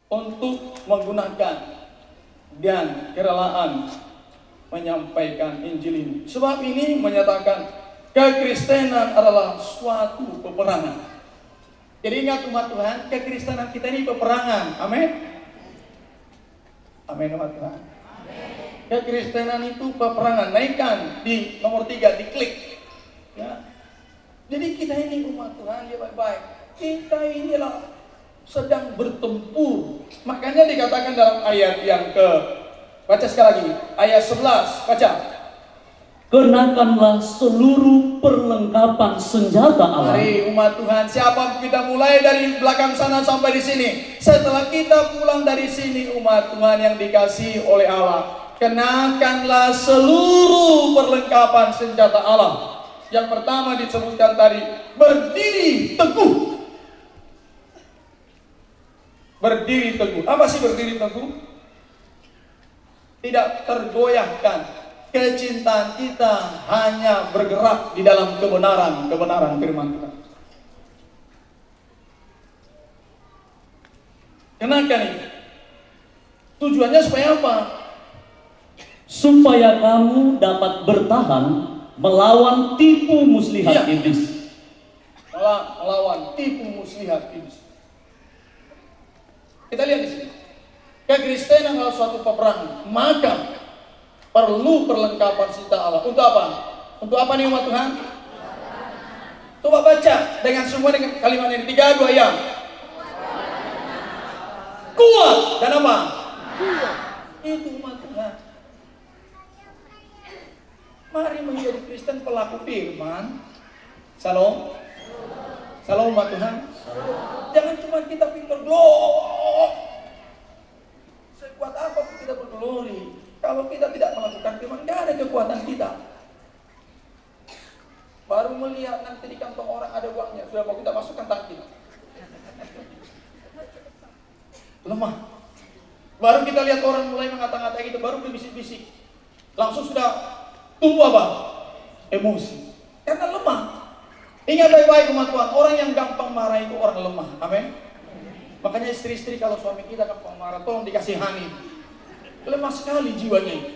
untuk menggunakan dan kerelaan menyampaikan Injil ini. Sebab ini menyatakan kekristenan adalah suatu peperangan. Jadi ingat umat Tuhan, kekristenan kita ini peperangan. Amin. Amin umat Tuhan. Kekristenan itu peperangan. Naikkan di nomor 3, diklik. Ya. Jadi kita ini umat Tuhan, dia baik-baik. Kita inilah sedang bertempur. Makanya dikatakan dalam ayat yang baca sekali lagi, ayat 11, baca. Kenakanlah seluruh perlengkapan senjata Allah. Mari umat Tuhan, siapa kita mulai dari belakang sana sampai di sini. Setelah kita pulang dari sini umat Tuhan yang dikasihi oleh Allah, kenakanlah seluruh perlengkapan senjata Allah. Yang pertama disebutkan tadi, berdiri teguh. Berdiri teguh. Apa sih berdiri teguh? Tidak tergoyahkan. Kecintaan kita hanya bergerak di dalam kebenaran firman Tuhan. Kenakan ini. Tujuannya supaya apa? Supaya kamu dapat bertahan melawan tipu muslihat iblis. Melawan tipu muslihat iblis. Kita lihat di sini. Kekristenan adalah suatu peperangan. Maka perlu perlengkapan senjata Allah. Untuk apa? Untuk apa nih umat Tuhan? Coba baca dengan semua dengan kalimat ini. 3, 2, ya. Kuat dan apa? Itu umat Tuhan. Mari menjadi Kristen pelaku firman. Salam. Salam umat Tuhan. Jangan cuma kita pintar glor. Sekuat apa kita berglori? Kalau kita tidak melakukan firman, tidak ada kekuatan kita. Baru melihat nanti di kantong orang ada uangnya, sudah mau kita masukkan tangki. Lemah. Baru kita lihat orang mulai mengata-ngata gitu, baru berbisik-bisik. Langsung sudah tumbuh apa? Emosi. Karena lemah. Ingat baik-baik umat Tuhan, orang yang gampang marah itu orang lemah. Amin. Makanya istri-istri kalau suami kita gampang marah, tolong dikasihani. Lemah sekali jiwanya.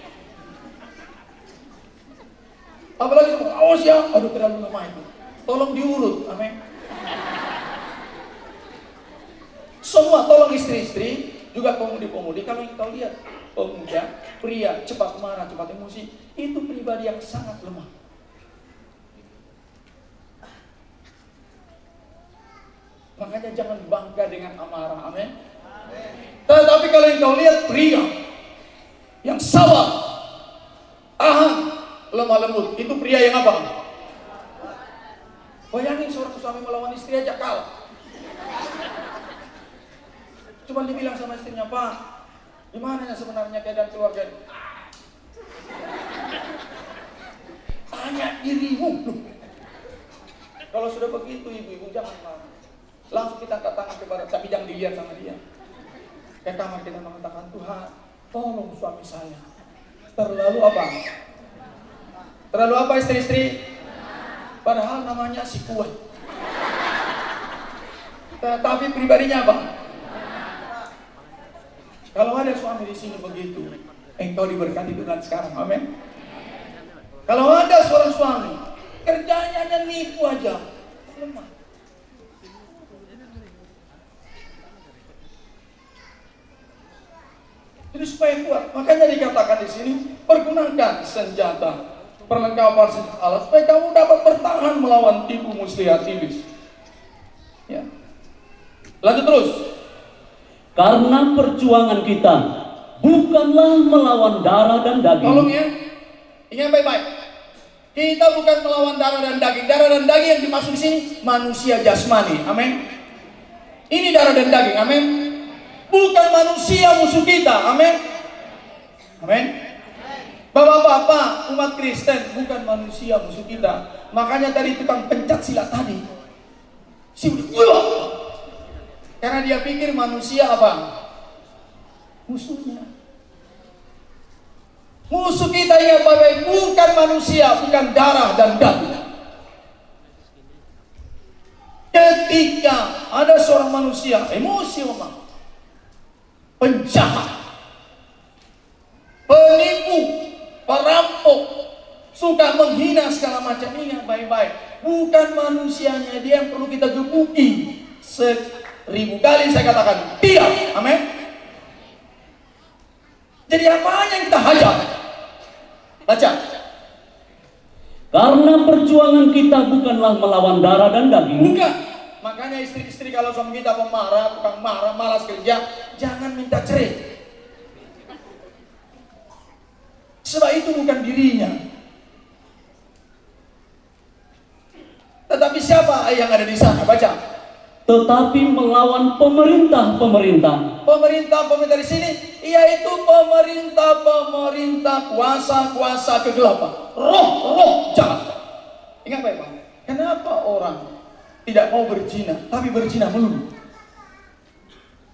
Apalagi awas ya, aduh terlalu lemah itu. Tolong diurut, amin. Semua tolong istri-istri, juga pemudi-pemudi. Kalau kau lihat pemuda, pria cepat marah, cepat emosi, itu pribadi yang sangat lemah. Makanya jangan bangga dengan amarah, amin. Tetapi kalau kau lihat pria yang sabar, tahan, lemah lembut, itu pria yang apa? Bayangin seorang suami melawan istri aja kalah. Cuma dibilang sama istrinya, Pak, gimana ya sebenarnya keadaan keluarga ini? Tanya dirimu. Kalau sudah begitu ibu-ibu jangan marah. Langsung kita angkat tangan kepada, tapi jangan dilihat sama dia. Ke kamar kita mengatakan, Tuhan, tolong suami saya. Terlalu apa? Terlalu apa istri-istri? Padahal namanya si kuat. Tapi pribadinya apa? Kalau ada suami di sini begitu, engkau diberkati dengan sekarang, amin. Kalau ada seorang suami, kerjanya hanya nipu aja, lemah. Jadi supaya kuat, makanya dikatakan di sini pergunakan senjata, perlengkapan senjata Allah supaya kamu dapat bertahan melawan tipu muslihat iblis. Ya. Lanjut terus. Karena perjuangan kita bukanlah melawan darah dan daging. Tolong ya, ingat baik-baik. Kita bukan melawan darah dan daging. Darah dan daging yang dimaksud di sini manusia jasmani, amin. Ini darah dan daging, amin. Bukan manusia musuh kita, amin. Amin. Bapak-bapak, umat Kristen bukan manusia musuh kita. Makanya tadi tukang pencak silat tadi, karena dia pikir manusia apa? Musuhnya. Musuh kita yang baik bukan manusia, bukan darah dan daging. Ketika ada seorang manusia emosi lemah, penjahat, penipu, perampok, suka menghina segala macam. Ingat baik-baik, bukan manusianya dia yang perlu kita gebuki. 1000 kali saya katakan tidak. Amin. Jadi apanya yang kita hajar? Baca. Karena perjuangan kita bukanlah melawan darah dan daging. Bukan. Makanya istri-istri kalau suami kita pemarah, tukang marah, malas kerja, jangan minta cerai. Sebab itu bukan dirinya. Tetapi siapa yang ada di sana? Baca. Tetapi melawan pemerintah-pemerintah. Pemerintah di sini yaitu pemerintah kuasa-kuasa kegelapan, roh-roh jahat. Ingat baik-baik. Kenapa orang tidak mau berzina tapi berzina melulu?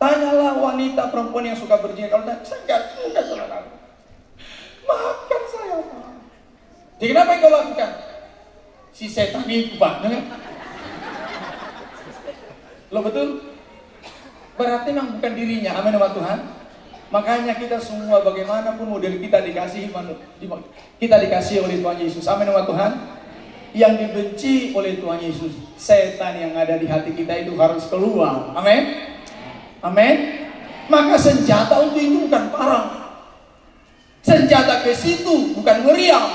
Tanyalah wanita perempuan yang suka berzina, kalau saya enggak suka sama kamu, maafkan saya Pak. Jadi kenapa yang kau lakukan? Si setan itu Pak, lo betul? Berarti memang bukan dirinya. Amin sama Tuhan. Makanya kita semua bagaimanapun model kita dikasihi oleh Tuhan Yesus. Amin sama Tuhan. Yang dibenci oleh Tuhan Yesus, setan yang ada di hati kita itu harus keluar. Amin. Amin. Maka senjata untuk itu bukan parang. Senjata ke situ bukan meriam.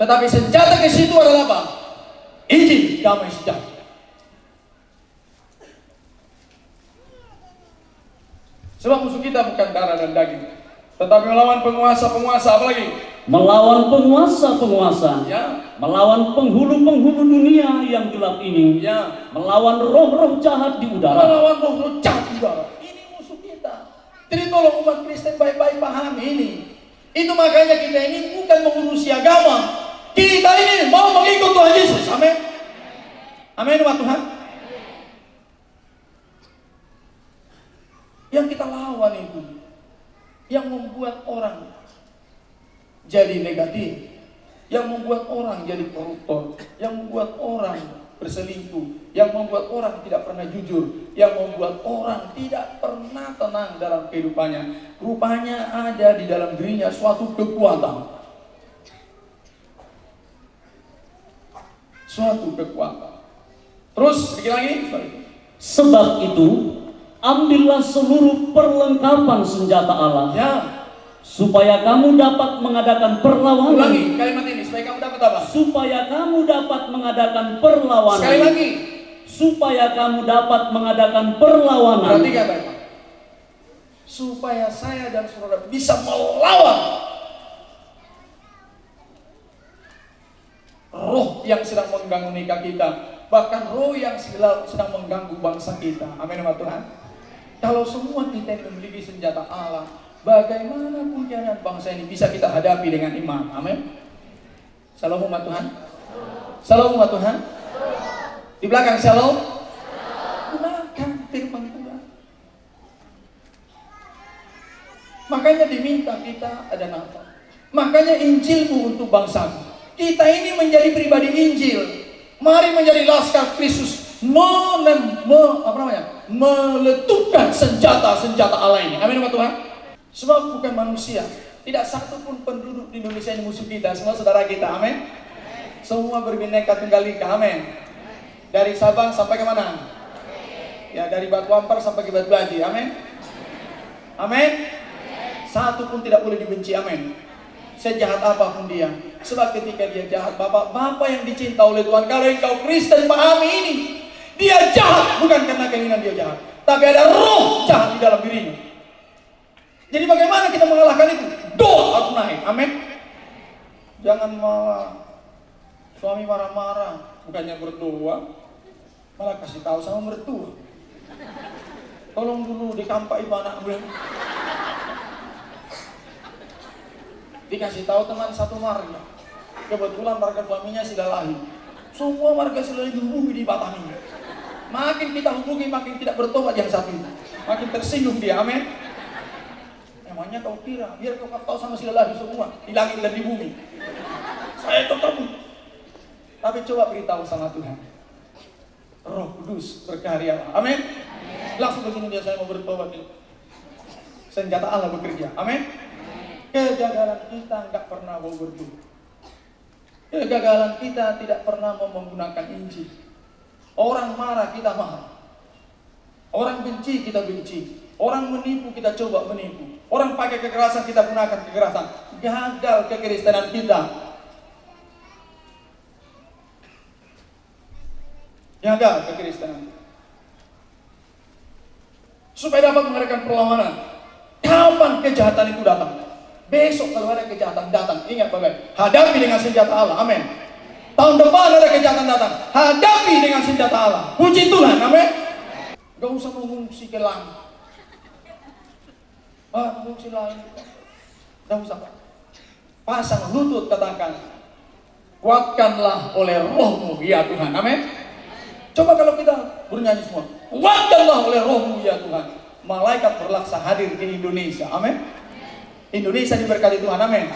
Tetapi senjata ke situ adalah apa? Injil damai sejahtera. Sebab musuh kita bukan darah dan daging, tetapi melawan penguasa-penguasa, apalagi? Melawan penguasa-penguasa, Ya. Melawan penghulu-penghulu dunia yang gelap ini, Ya. Melawan roh-roh jahat di udara. Melawan roh-roh jahat di udara. Ini musuh kita. Jadi tolong umat Kristen baik-baik pahami ini. Itu makanya kita ini bukan mengurusi agama. Kita ini mau mengikut Tuhan Yesus. Amin. Amin umat Tuhan. Yang kita lawan itu, yang membuat orang jadi negatif, yang membuat orang jadi koruptor, yang membuat orang berselingkuh, yang membuat orang tidak pernah jujur, yang membuat orang tidak pernah tenang dalam kehidupannya. Rupanya ada di dalam dirinya suatu kekuatan. Suatu kekuatan. Terus, sedikit lagi. Sebab itu, ambillah seluruh perlengkapan senjata Allah, Ya. supaya kamu dapat mengadakan perlawanan. Ulangi kalimat ini, supaya kamu dapat apa? Supaya kamu dapat mengadakan perlawanan. Sekali lagi. Supaya kamu dapat mengadakan perlawanan. Perhatikan baik-baik. Supaya saya dan saudara bisa melawan roh yang sedang mengganggu nikah kita, bahkan roh yang sedang mengganggu bangsa kita. Amin sama Tuhan. Kalau semua kita ini memiliki senjata Allah, bagaimanapun keadaan bangsa ini bisa kita hadapi dengan iman. Amin. Shalom umat Tuhan. Shalom umat Tuhan. Di belakang shalom. Gunakan firman Tuhan. Makanya diminta kita ada nafas. Makanya Injilmu untuk bangsa. Kita ini menjadi pribadi Injil. Mari menjadi laskar Kristus. Meletupkan senjata-senjata Allah ini. Amin Tuhan. Sebab bukan manusia. Tidak satu pun penduduk di Indonesia ini musuh kita. Semua saudara kita. Amin. Semua berbineka tunggal ika. Amin. Dari Sabang sampai ke mana? Ya, dari Batu Ampar sampai ke Batu Baji. Amin. Amin. Satu pun tidak boleh dibenci. Amin. Sejahat apapun dia. Sebab ketika dia jahat, Bapak yang dicinta oleh Tuhan, kalau engkau Kristen pahami ini, dia jahat bukan karena keinginan dia jahat, tapi ada roh jahat di dalam dirinya. Jadi bagaimana kita mengalahkan itu? Doa harus naik. Amin. Jangan malah suami marah-marah, bukannya berdoa, malah kasih tahu sama mertua. Tolong dulu dikampai anak gue. Dikasih tahu teman satu marga. Kebetulan marga suaminya sudah lahir. Semua marga sudah dihubungi di Batam ini. Makin kita hubungi, makin tidak bertobat yang satu itu. Makin tersinggung dia. Amin. Emangnya kau kira biar kau tahu sama sudah lahir semua di langit dan di bumi. Saya ketemu. Tapi coba beritahu sama Tuhan. Roh Kudus berkarya. Amin. Langsung begini dia, saya mau bertobat ini. senjata Allah bekerja. Amin. Kegagalan kita nggak pernah mau berdoa. Kegagalan kita tidak pernah mau menggunakan Injil. Orang marah, kita marah. Orang benci, kita benci. Orang menipu, kita coba menipu. Orang pakai kekerasan, kita gunakan kekerasan. Gagal kekristenan kita. Gagal kekristenan. Supaya dapat mengadakan perlawanan. Kapan kejahatan itu datang? Besok kalau ada kejahatan datang, ingat baik-baik, hadapi dengan senjata Allah. Amin. Tahun depan ada kejahatan datang, hadapi dengan senjata Allah. Puji Tuhan. Amin. Gak usah mengungsi ke langit. Mengungsi langit. Gak usah. Pasang lutut, katakan, kuatkanlah oleh rohmu ya Tuhan. Amin. Coba kalau kita bernyanyi semua, kuatkanlah oleh rohmu ya Tuhan. Malaikat berlaksa hadir di Indonesia. Amin. Indonesia diberkati Tuhan. Amin.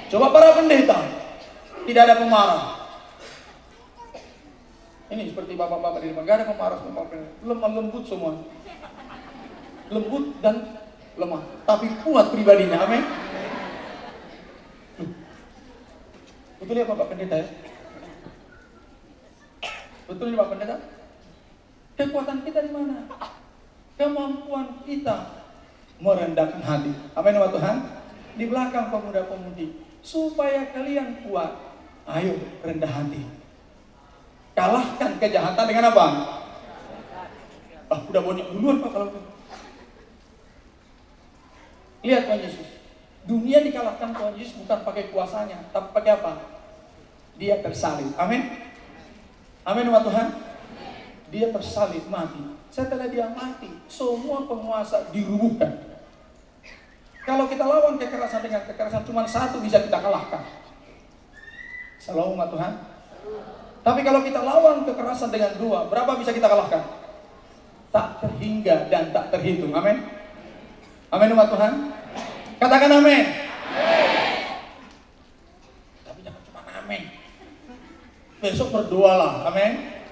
Coba para pendeta, tidak ada pemarah. Ini seperti bapak-bapak di depan, gak ada pemarah semua. Lemah lembut semua. Lembut dan lemah, tapi kuat pribadinya. Amin. Betul ya Bapak Pendeta ya? Betul ya Bapak Pendeta? Kekuatan kita di mana? Kemampuan kita merendahkan hati. Amin ya Tuhan. Di belakang pemuda-pemudi, supaya kalian kuat, ayo rendah hati. Kalahkan kejahatan dengan apa? Udah banyak duluan Pak kalau gitu. Lihat Tuhan Yesus. Dunia dikalahkan Tuhan Yesus bukan pakai kuasanya, tapi pakai apa? Dia tersalib. Amin. Amin ya Tuhan. Dia tersalib mati. Setelah dia mati, semua penguasa dirubuhkan. Kalau kita lawan kekerasan dengan kekerasan, cuma satu bisa kita kalahkan. Shalom Tuhan. Tapi kalau kita lawan kekerasan dengan dua, berapa bisa kita kalahkan? Tak terhingga dan tak terhitung. Amin. Amin Tuhan. Katakan amin. Tapi jangan cuma amin. Besok berdoalah. Amin.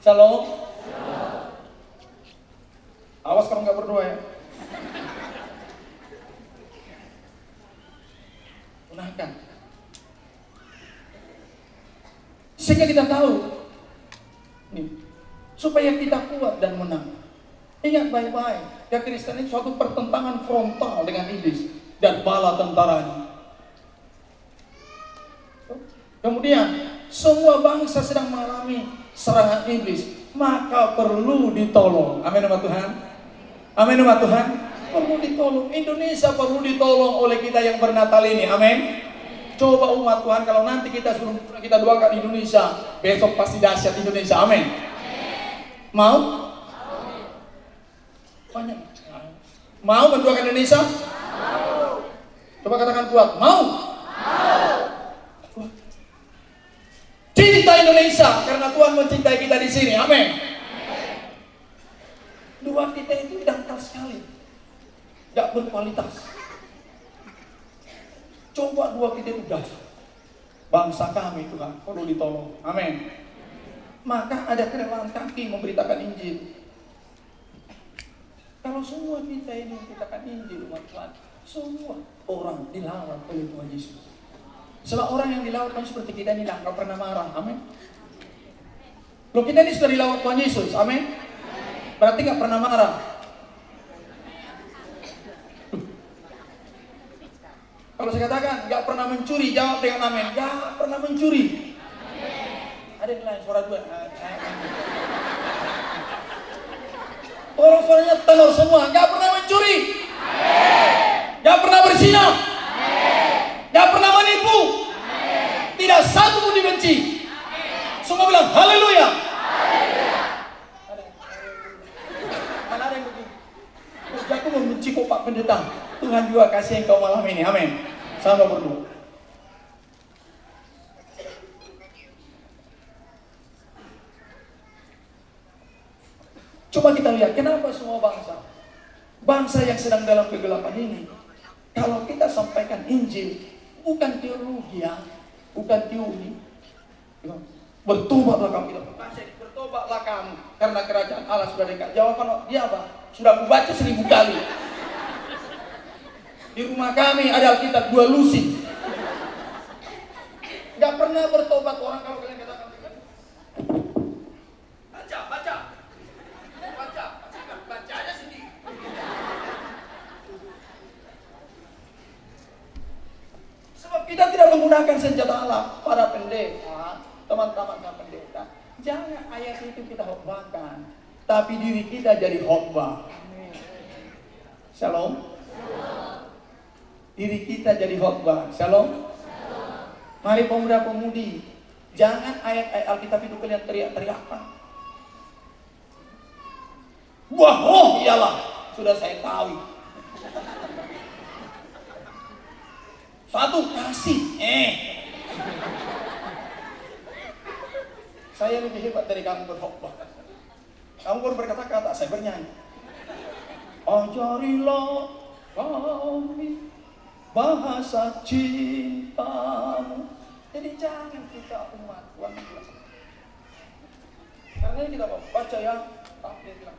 Shalom. Awas kalau nggak berdoa ya. Gunakan. Sehingga kita tahu nih, supaya kita kuat dan menang. Ingat baik-baik, kekristenan itu suatu pertentangan frontal dengan iblis dan bala tentaranya. Kemudian semua bangsa sedang mengalami serangan iblis, maka perlu ditolong. Amin ya Tuhan. Amin ya Tuhan. Perlu ditolong. Indonesia perlu ditolong oleh kita yang bernatal ini. Amin. Coba umat Tuhan, kalau nanti kita suruh kita doakan Indonesia, besok pasti dahsyat Indonesia. Amin. Mau? Banyak. Mau mendoakan Indonesia? Mau. Coba katakan kuat. Mau? Mau. Cinta Indonesia karena Tuhan mencintai kita di sini. Amin. Doa kita itu dangkal sekali, gak berkualitas. Coba doa kita itu dasar. Bangsa kami Tuhan perlu ditolong. Amin. Maka ada kerelaan kaki memberitakan Injil. Kalau semua kita ini memberitakan Injil umat Tuhan, semua orang dilawan oleh Tuhan Yesus. Sebab orang yang dilawan Tuhan seperti kita ini gak pernah marah. Amin. Loh, kita ini sudah dilawan Tuhan Yesus. Amin. Berarti gak pernah marah. Kalau saya katakan gak pernah mencuri, jawab dengan amin. Gak pernah mencuri. Ada yang lain suara dua. Orang suaranya tenor semua. Gak pernah mencuri. Gak pernah berzina. Gak pernah menipu. Tidak satu pun dibenci. Semua bilang haleluya. Mana ada yang begini? Terus aku membenci kok Pak Pendeta. Tuhan juga kasih engkau malam ini. Amin. Sama berdoa. Coba kita lihat kenapa semua bangsa yang sedang dalam kegelapan ini, kalau kita sampaikan Injil, bukan teologi ya, bukan teori. Bertobatlah kamu, bertobatlah kamu, karena kerajaan Allah sudah dekat. Jawaban dia apa? Sudah aku baca 1000 kali. Di rumah kami ada Alkitab 2 lusin. Gak pernah bertobat orang kalau kalian katakan baca aja sendiri. Sebab kita tidak menggunakan senjata Allah. Para pendeta, teman-teman pendeta, jangan ayat itu kita khotbahkan, tapi diri kita jadi khotbah. Shalom. Diri kita jadi khotbah. Shalom. Mari pemuda-pemudi, jangan ayat-ayat Alkitab itu kalian teriak-teriakan. Wah, oh iyalah, sudah saya tahu. Satu kasih, saya lebih hebat dari kamu berkhotbah. Kamu baru berkata-kata, saya bernyanyi. Ajarilah kami bahasa cintamu. Jadi jangan kita umat Tuhan bilang. Karena kita baca yang dia bilang.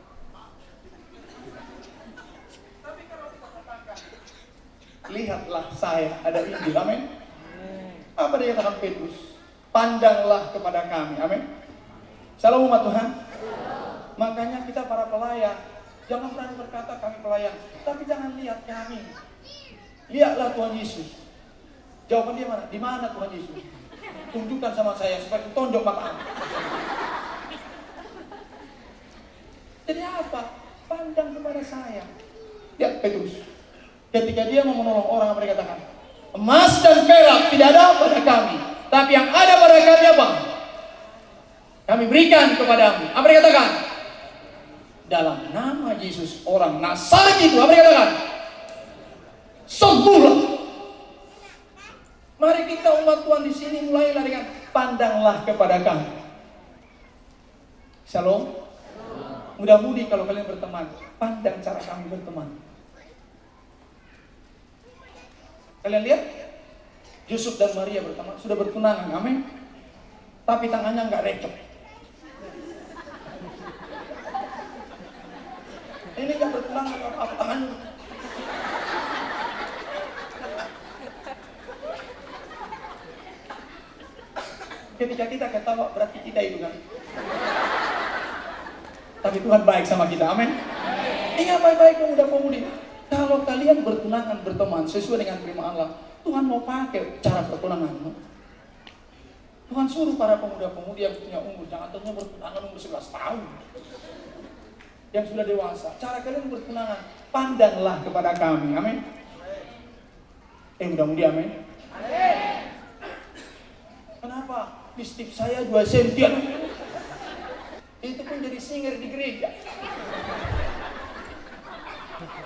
Tapi kalau kita katakan, lihatlah saya ada Injil, amin. Apa dia katakan Petrus? Pandanglah kepada kami, amin. Salam umat Tuhan. Makanya kita para pelayan, jangan berani berkata kami pelayan, tapi jangan lihat kami. Lihatlah Tuhan Yesus. Jawaban dia mana? Di mana Tuhan Yesus? Tunjukkan sama saya supaya tonjok mata. Jadi apa? Pandang kepada saya. Lihat Petrus. Ketika dia mau menolong orang, apa dia katakan? Emas dan perak tidak ada pada kami, tapi yang ada pada kami apa? Kami berikan kepadamu. Apa dia katakan? Dalam nama Yesus orang Nazaret itu, apa dia katakan? Sembuhlah. Mari kita umat Tuhan di sini mulailah dengan pandanglah kepada kami. Shalom. Mudah-mudi kalau kalian berteman, pandang cara kami berteman. Kalian lihat, Yusuf dan Maria berteman, sudah bertunangan, amin. Tapi tangannya nggak recok. Ini nggak bertunangan apa tangannya? Ketika kita ketawa berarti kita itu kan. Tapi Tuhan baik sama kita, amin. Ingat baik-baik pemuda-pemudi. Kalau kalian bertunangan berteman sesuai dengan firman Allah, Tuhan mau pakai cara pertunanganmu. Tuhan suruh para pemuda-pemudi yang punya umur, jangan tanya bertunangan umur 11 tahun. Yang sudah dewasa, cara kalian bertunangan, pandanglah kepada kami, amin. Mudah-mudi, amin. Kenapa? Listip saya 2 sentian. Itu pun jadi singer di gereja.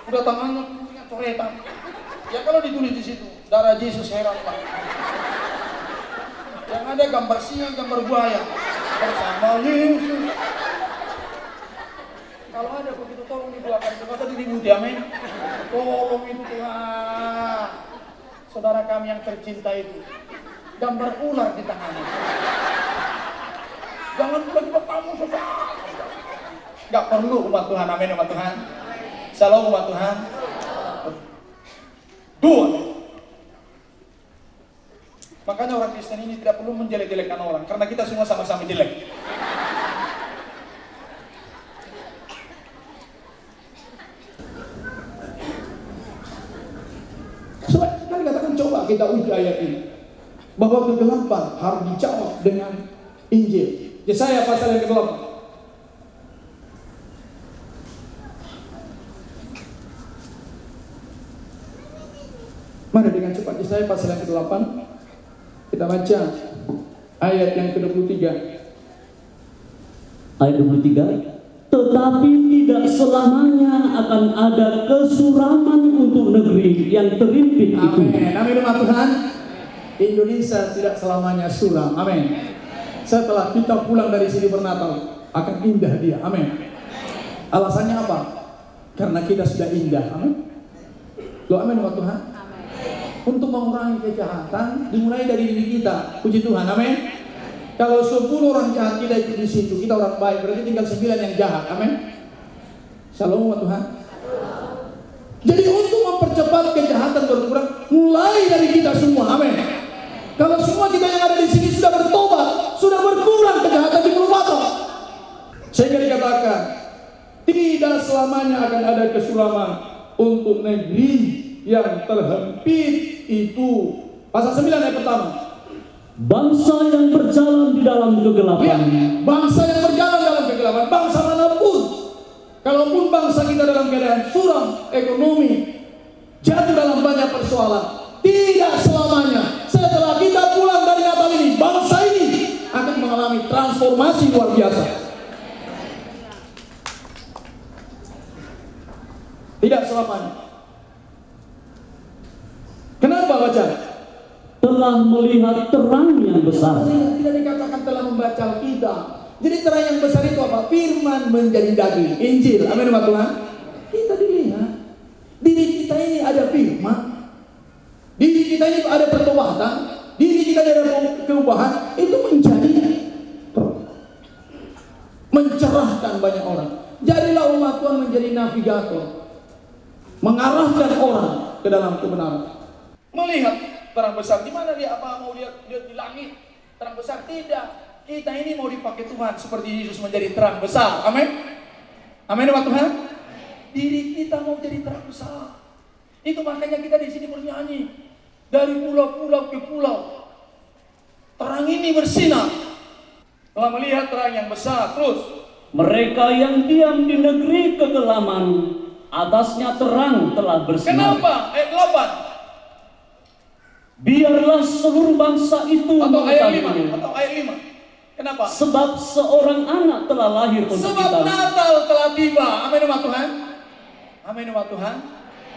Udah tangannya punya coretan. Ya kalau ditulis di situ, darah Yesus heran Pak. Yang ada gambar singa, gambar buaya. Bersama Yesus. Kalau ada begitu tolong dibuatkan, nggak usah diributi, amin. Tolong itu Tuhan. Saudara kami yang tercinta itu, gambar ular di tangannya. Jangan tiba-tiba kamu susah. Gak perlu umat Tuhan, amin umat Tuhan. Shalom umat Tuhan. Dua. Makanya orang Kristen ini tidak perlu menjelek-jelekkan orang, karena kita semua sama-sama jelek. Sekali katakan coba kita uji ayat ini, bahwa kegelapan harus dijawab dengan Injil. Yesaya pasal yang ke-8. Mari dengan cepat Yesaya pasal yang ke-8. Kita baca ayat yang ke-23. Ayat 23. Tetapi tidak selamanya akan ada kesuraman untuk negeri yang terimpit itu. Amin. Amin umat Tuhan. Indonesia tidak selamanya suram. Amin. Setelah kita pulang dari sini bernatal, akan indah dia. Amin. Alasannya apa? Karena kita sudah indah. Amin. Doa amin umat Tuhan. Untuk mengurangi kejahatan dimulai dari diri kita. Puji Tuhan. Amin. Kalau 10 orang jahat kita itu di situ, kita orang baik, berarti tinggal 9 yang jahat. Amin. Shalom umat Tuhan. Jadi untuk mempercepat kejahatan Kalau semua kita yang ada di sini sudah bertobat, sudah berkurang kejahatan di mulut mata. Sehingga dikatakan, tidak selamanya akan ada kesulaman untuk negeri yang terhimpit itu. Pasal 9 ayat pertama. Bangsa yang berjalan di dalam kegelapan. Lihat, bangsa yang berjalan dalam kegelapan, bangsa manapun. Kalaupun bangsa kita dalam keadaan suram ekonomi, jatuh dalam banyak persoalan, tidak selamanya setelah kita pulang dari Natal ini, bangsa ini akan mengalami transformasi luar biasa. Tidak selamanya. Kenapa baca? Telah melihat terang yang besar. Tidak dikatakan telah membaca kita. Jadi terang yang besar itu apa? Firman menjadi daging, Injil. Amin Tuhan. Kita dilihat, diri kita ini ada firman, diri kita ini ada pertobatan, diri kita ada perubahan. Itu menjadi mencerahkan banyak orang. Jadilah umat Tuhan menjadi navigator, mengarahkan orang ke dalam kebenaran. Melihat terang besar, di mana dia? Apa mau dia di langit? Terang besar tidak. Kita ini mau dipakai Tuhan seperti Yesus menjadi terang besar. Amin. Amin Tuhan. Diri kita mau jadi terang besar. Itu makanya kita di sini bernyanyi dari pulau-pulau ke pulau. Terang ini bersinar. Telah melihat terang yang besar. Terus Mereka yang diam di negeri kegelapan, atasnya terang telah bersinar. kenapa? Ayat 8 Biarlah seluruh bangsa itu atau ayat 5 mengetahui. atau ayat 5. Kenapa? Sebab seorang anak telah lahir untuk Sebab kita. Natal telah tiba. Amin Tuhan. Amin Tuhan.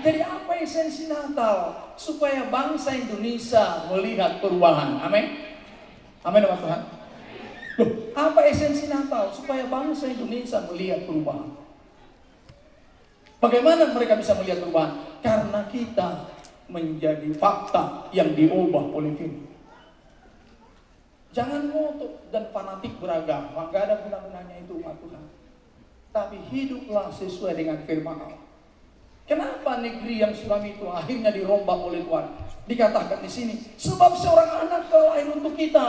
Jadi apa esensi Natal? Supaya bangsa Indonesia melihat perubahan. Amin. Amin Tuhan. Loh, apa esensi Natal? Supaya bangsa Indonesia melihat perubahan. Bagaimana mereka bisa melihat perubahan? Karena kita menjadi fakta yang diubah oleh firman. Jangan ngotot dan fanatik beragama, nggak ada guna-gunanya itu umat Tuhan. Tapi hiduplah sesuai dengan firman Allah. Kenapa negeri yang suram itu akhirnya dirombak oleh Tuhan? Dikatakan di sini, sebab seorang anak telah lahir untuk kita.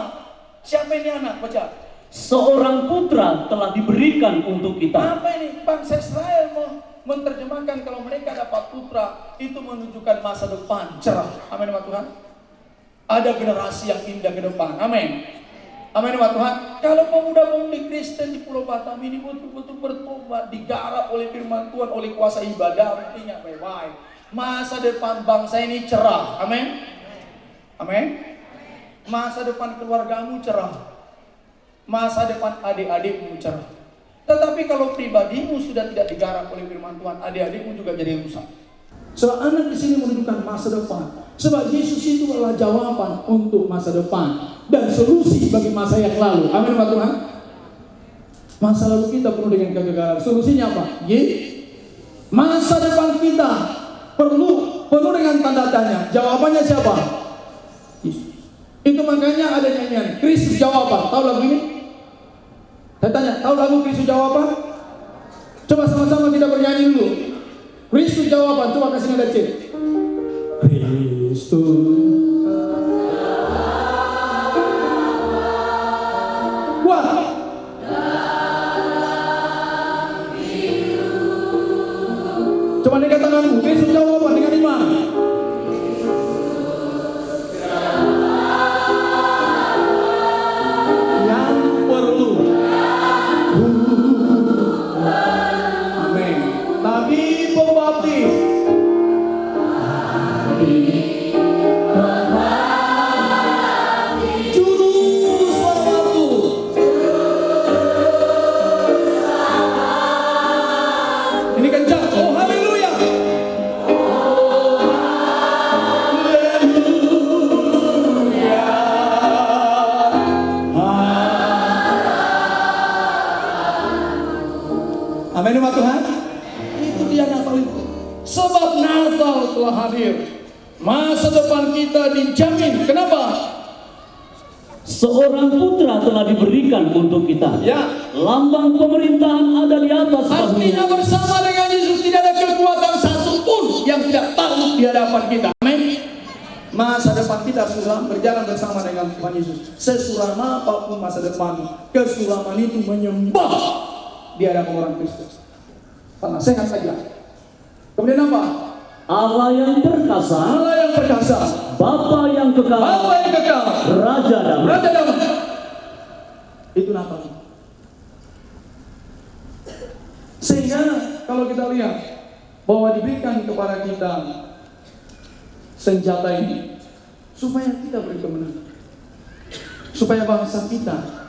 Siapa ini anak? Baca. Seorang putra telah diberikan untuk kita. Apa ini? Bangsa Israel menerjemahkan kalau mereka dapat putra, itu menunjukkan masa depan cerah. Amin Tuhan. Ada generasi yang indah ke depan. Amin. Amin Tuhan. Kalau pemuda-pemudi Kristen di Pulau Batam ini betul-betul bertobat, digarap oleh firman Tuhan, oleh kuasa ibadah, ingat baik-baik. Masa depan bangsa ini cerah. Amin. Amin. Masa depan keluargamu cerah. Masa depan adik-adikmu cerah. Tetapi kalau pribadimu sudah tidak digarap oleh firman Tuhan, adik-adikmu juga jadi rusak. Sebab anak di sini menunjukkan masa depan. Sebab Yesus itu adalah jawaban untuk masa depan dan solusi bagi masa yang lalu. Amin Tuhan. Masa lalu kita penuh dengan kegagalan. Solusinya apa? Masa depan kita penuh dengan tanda tanya. Jawabannya siapa? Yesus. Itu makanya ada nyanyian Kristus jawaban. Tahu lagu ini? Saya tanya, tahu lagu Kristus jawaban? Coba sama-sama kita bernyanyi dulu. Kristus jawaban, coba kasih nada C. Kristus. Wah. Coba dekat tanganmu, Kristus jawaban dengan iman. Yang perlu. Amin. Nabi pembaptis. Juru selamatku. Ini kencang. Oh haleluya. Amin Tuhan. Itu dia Natal itu. Sebab Natal telah hadir. Masa depan kita dijamin. Kenapa? Seorang putra telah diberikan untuk kita. Ya. Lambang pemerintahan ada di atas Artinya bahunya. bersama dengan Yesus tidak ada kekuatan satu pun yang tidak takluk di hadapan kita. Amin. Masa depan kita suram berjalan bersama dengan Tuhan Yesus. Sesuram apapun masa depan, kesuraman itu menyembah di hadapan orang Kristus. Karena sehat saja. Kemudian apa? Allah yang perkasa, Allah yang perkasa, Bapa yang kekal, Bapa yang kekal, Raja damai. Raja damai. Itu namanya. Sehingga kalau kita lihat bahwa diberikan kepada kita senjata ini supaya kita berkemenangan, supaya bangsa kita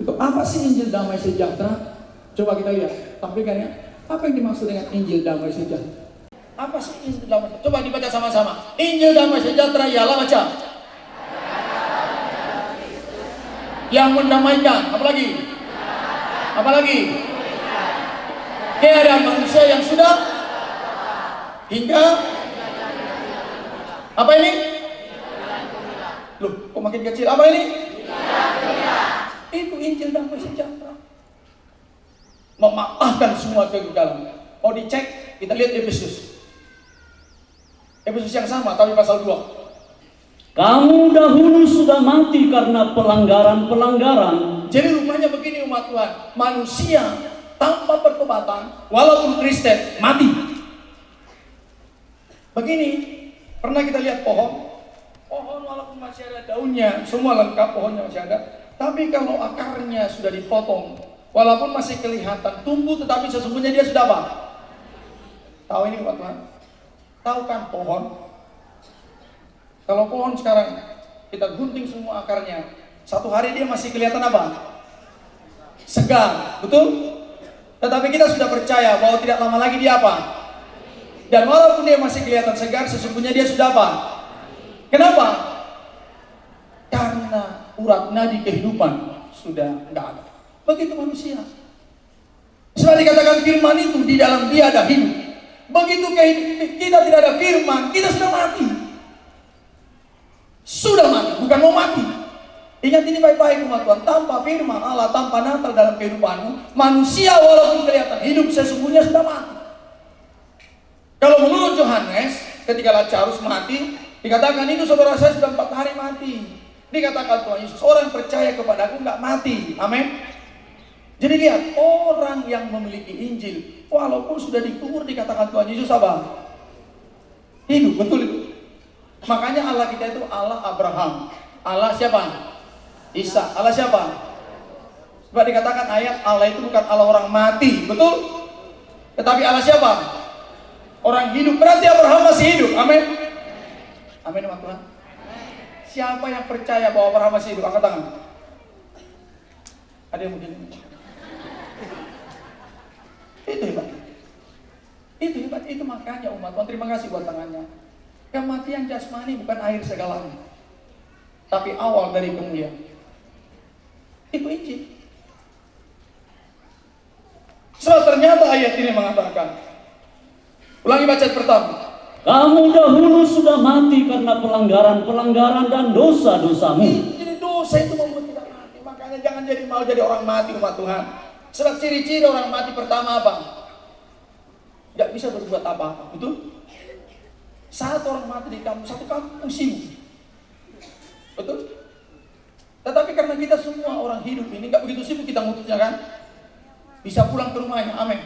itu apa sih Injil damai sejahtera? Coba kita lihat, tampilkan ya. Apa yang dimaksud dengan Injil damai sejahtera? Apa sih Injil damai sejahtera? Coba dibaca sama-sama. Injil damai sejahtera ialah baca yang mendamaikan. Apalagi? Apalagi? Keadaan manusia yang sudah hingga apa ini? Loh, kok makin kecil? Apa ini? Itu Injil damai sejahtera. Memaafkan semua kegagalan. Mau dicek, kita lihat Efesus. Efesus yang sama, tapi pasal 2. Kamu dahulu sudah mati karena pelanggaran-pelanggaran. Jadi rupanya begini umat Tuhan, manusia tanpa pertobatan, walaupun Kristen, mati. Begini, pernah kita lihat pohon walaupun masih ada daunnya, semua lengkap, pohonnya masih ada. Tapi kalau akarnya sudah dipotong, walaupun masih kelihatan tumbuh, tetapi sesungguhnya dia sudah apa? Tahu ini umat Tuhan? Tahu kan pohon? Kalau pohon sekarang kita gunting semua akarnya, satu hari dia masih kelihatan apa? Segar, betul? Tetapi kita sudah percaya bahwa tidak lama lagi dia apa? Dan walaupun dia masih kelihatan segar, sesungguhnya dia sudah apa? Kenapa? Karena urat nadi kehidupan sudah tidak ada. Begitu manusia. Setelah dikatakan firman itu di dalam dia ada hidup. Begitu kita tidak ada firman, kita sudah mati. Sudah mati, bukan mau mati. Ingat ini baik-baik umat Tuhan. Tanpa firman Allah, tanpa Natal dalam kehidupanmu, manusia walaupun kelihatan hidup, sesungguhnya sudah mati. Kalau menurut Yohanes, ketika Lazarus mati, dikatakan itu saudara saya sudah 4 hari mati. Dikatakan Tuhan Yesus, orang percaya kepadaku nggak mati. Amin. Jadi lihat, orang yang memiliki Injil, walaupun sudah dikubur, dikatakan Tuhan Yesus apa? Hidup, betul itu. Makanya Allah kita itu Allah Abraham. Allah siapa? Isa. Allah siapa? Sebab dikatakan ayat Allah itu bukan Allah orang mati, betul? Tetapi Allah siapa? Orang hidup. Berarti Abraham masih hidup. Amin. Amin umat Tuhan. Siapa yang percaya bahwa Abraham masih hidup? Angkat tangan. Ada yang mungkin? Itu hebat. Itu hebat. Itu makanya umat Tuhan, terima kasih buat tangannya. Kematian jasmani bukan akhir segalanya, tapi awal dari kemuliaan. Itu Injil. So ternyata ayat ini mengatakan, ulangi bacaan pertama. Kamu dahulu sudah mati karena pelanggaran-pelanggaran dan dosa-dosamu. Jadi dosa itu membuat kita mati. Makanya jangan mau jadi orang mati umat Tuhan. Sebab ciri-ciri orang mati pertama apa? Tidak bisa berbuat apa-apa, betul? Saat orang mati di kampung, satu kampung sibuk, betul? Tetapi karena kita semua orang hidup ini nggak begitu sibuk, kita mutusnya kan bisa pulang ke rumahnya, amin.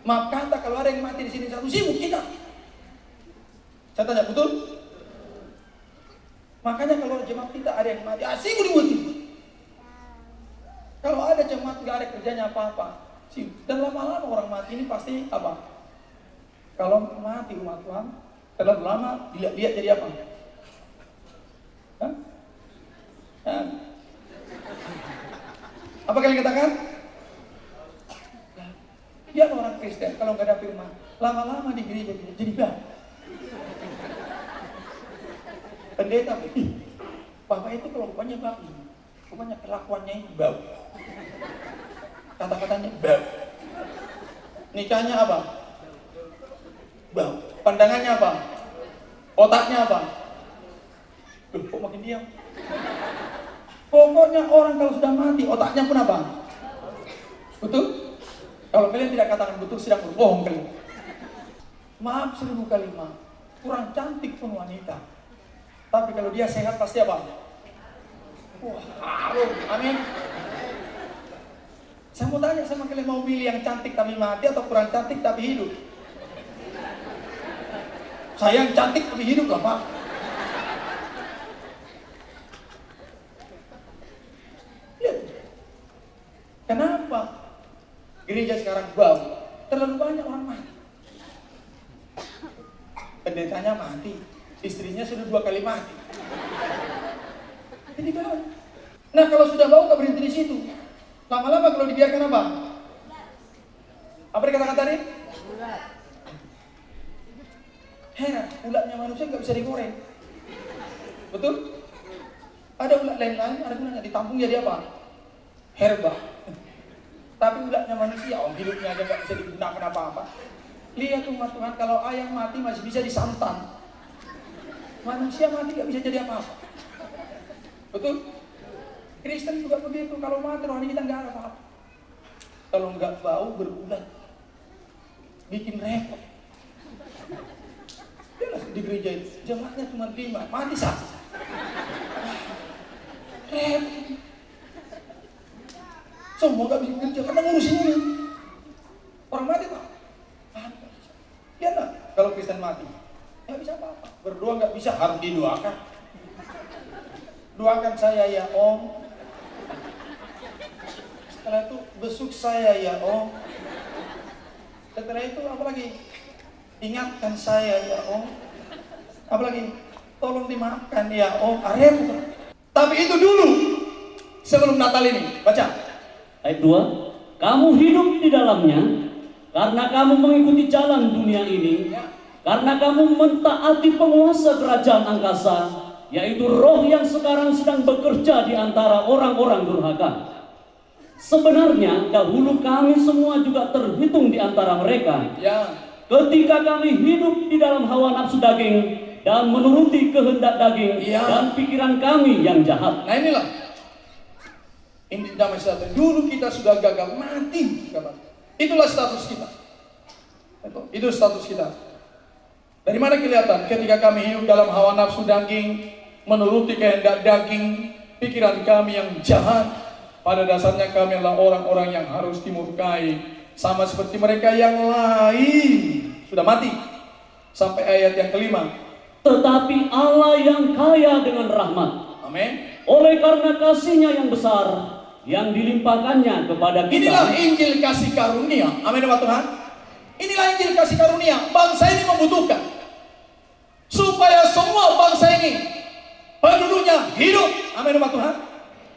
Maaf kata kalau ada yang mati di sini satu sibuk kita. Saya tanya, betul? Makanya kalau jemaat kita ada yang mati, sibuk dibuatin. Kalau ada jemaat nggak ada kerjanya apa-apa, sibuk. Dan lama-lama orang mati ini pasti apa? Kalau mati umat Tuhan, terlalu lama dilihat jadi apa? Hah? Hah? Apa kalian katakan? Dia orang Kristen, kalau nggak ada firman, lama-lama di gereja jadi bau. Pendeta, Bapak itu kalau rupanya bagus, rupanya kelakuannya itu bau. Kata-katanya bau. Nikahnya apa? Bau. Pandangannya apa? Otaknya apa? Loh, kok makin diam? Pokoknya orang kalau sudah mati, otaknya pun apa? Betul? Kalau kalian tidak katakan betul, sedang berbohong kalian. Maaf 1000 kali maaf. Kurang cantik pun wanita. Tapi kalau dia sehat pasti apa? Wah, harum. Amin. Saya mau tanya sama kalian, mau pilih yang cantik tapi mati atau kurang cantik tapi hidup? Saya yang cantik tapi hidup lah, Pak. Lihat. Kenapa gereja sekarang bau? Terlalu banyak orang mati. Pendetanya mati, istrinya sudah 2 kali mati. Jadi bau. Nah, kalau sudah bau tak berhenti di situ. Lama-lama kalau dibiarkan apa? Apa dikatakan tadi? Heran, ulatnya manusia nggak bisa digoreng. Betul? Ada ulat lain-lain, ada gunanya ditampung jadi apa? Herba. Tapi ulatnya manusia, hidupnya aja nggak bisa digunakan apa-apa. Lihat umat Tuhan, kalau ayam mati masih bisa disantan. Manusia mati nggak bisa jadi apa-apa. Betul? Kristen juga begitu, kalau mati rohani kita nggak ada apa-apa. Kalau nggak bau berulat, bikin repot. Jelas di gereja itu jemaatnya cuma 5, mati 1. Repot. Semua nggak bisa kerja karena ngurusin ini. Orang mati pak, ya nggak? Kalau Kristen mati, nggak bisa apa-apa. Berdoa nggak bisa, harus didoakan. Doakan saya ya Om. Setelah itu besuk saya ya Om. Setelah itu apa lagi? Ingatkan saya ya Om. Apa lagi? Tolong dimaafkan ya Om. Repot. Tapi itu dulu sebelum Natal ini. Baca. Ayat 2. Kamu hidup di dalamnya karena kamu mengikuti jalan dunia ini, karena kamu mentaati penguasa kerajaan angkasa, yaitu roh yang sekarang sedang bekerja di antara orang-orang durhaka. Sebenarnya dahulu kami semua juga terhitung di antara mereka. Ya. Ketika kami hidup di dalam hawa nafsu daging dan menuruti kehendak daging dan pikiran kami yang jahat. Nah inilah inti damai sejahtera. Dulu kita sudah gagal mati. Itulah status kita. Itu status kita. Dari mana kelihatan? Ketika kami hidup dalam hawa nafsu daging, menuruti kehendak daging, pikiran kami yang jahat. Pada dasarnya kami adalah orang-orang yang harus dimurkai, sama seperti mereka yang lain sudah mati. Sampai ayat yang kelima. Tetapi Allah yang kaya dengan rahmat, amin, oleh karena kasih-Nya yang besar yang dilimpahkannya kepada kita. Inilah Injil kasih karunia. Amin Tuhan. Inilah Injil kasih karunia. Bangsa ini membutuhkan supaya semua bangsa ini penduduknya hidup. Amin Tuhan.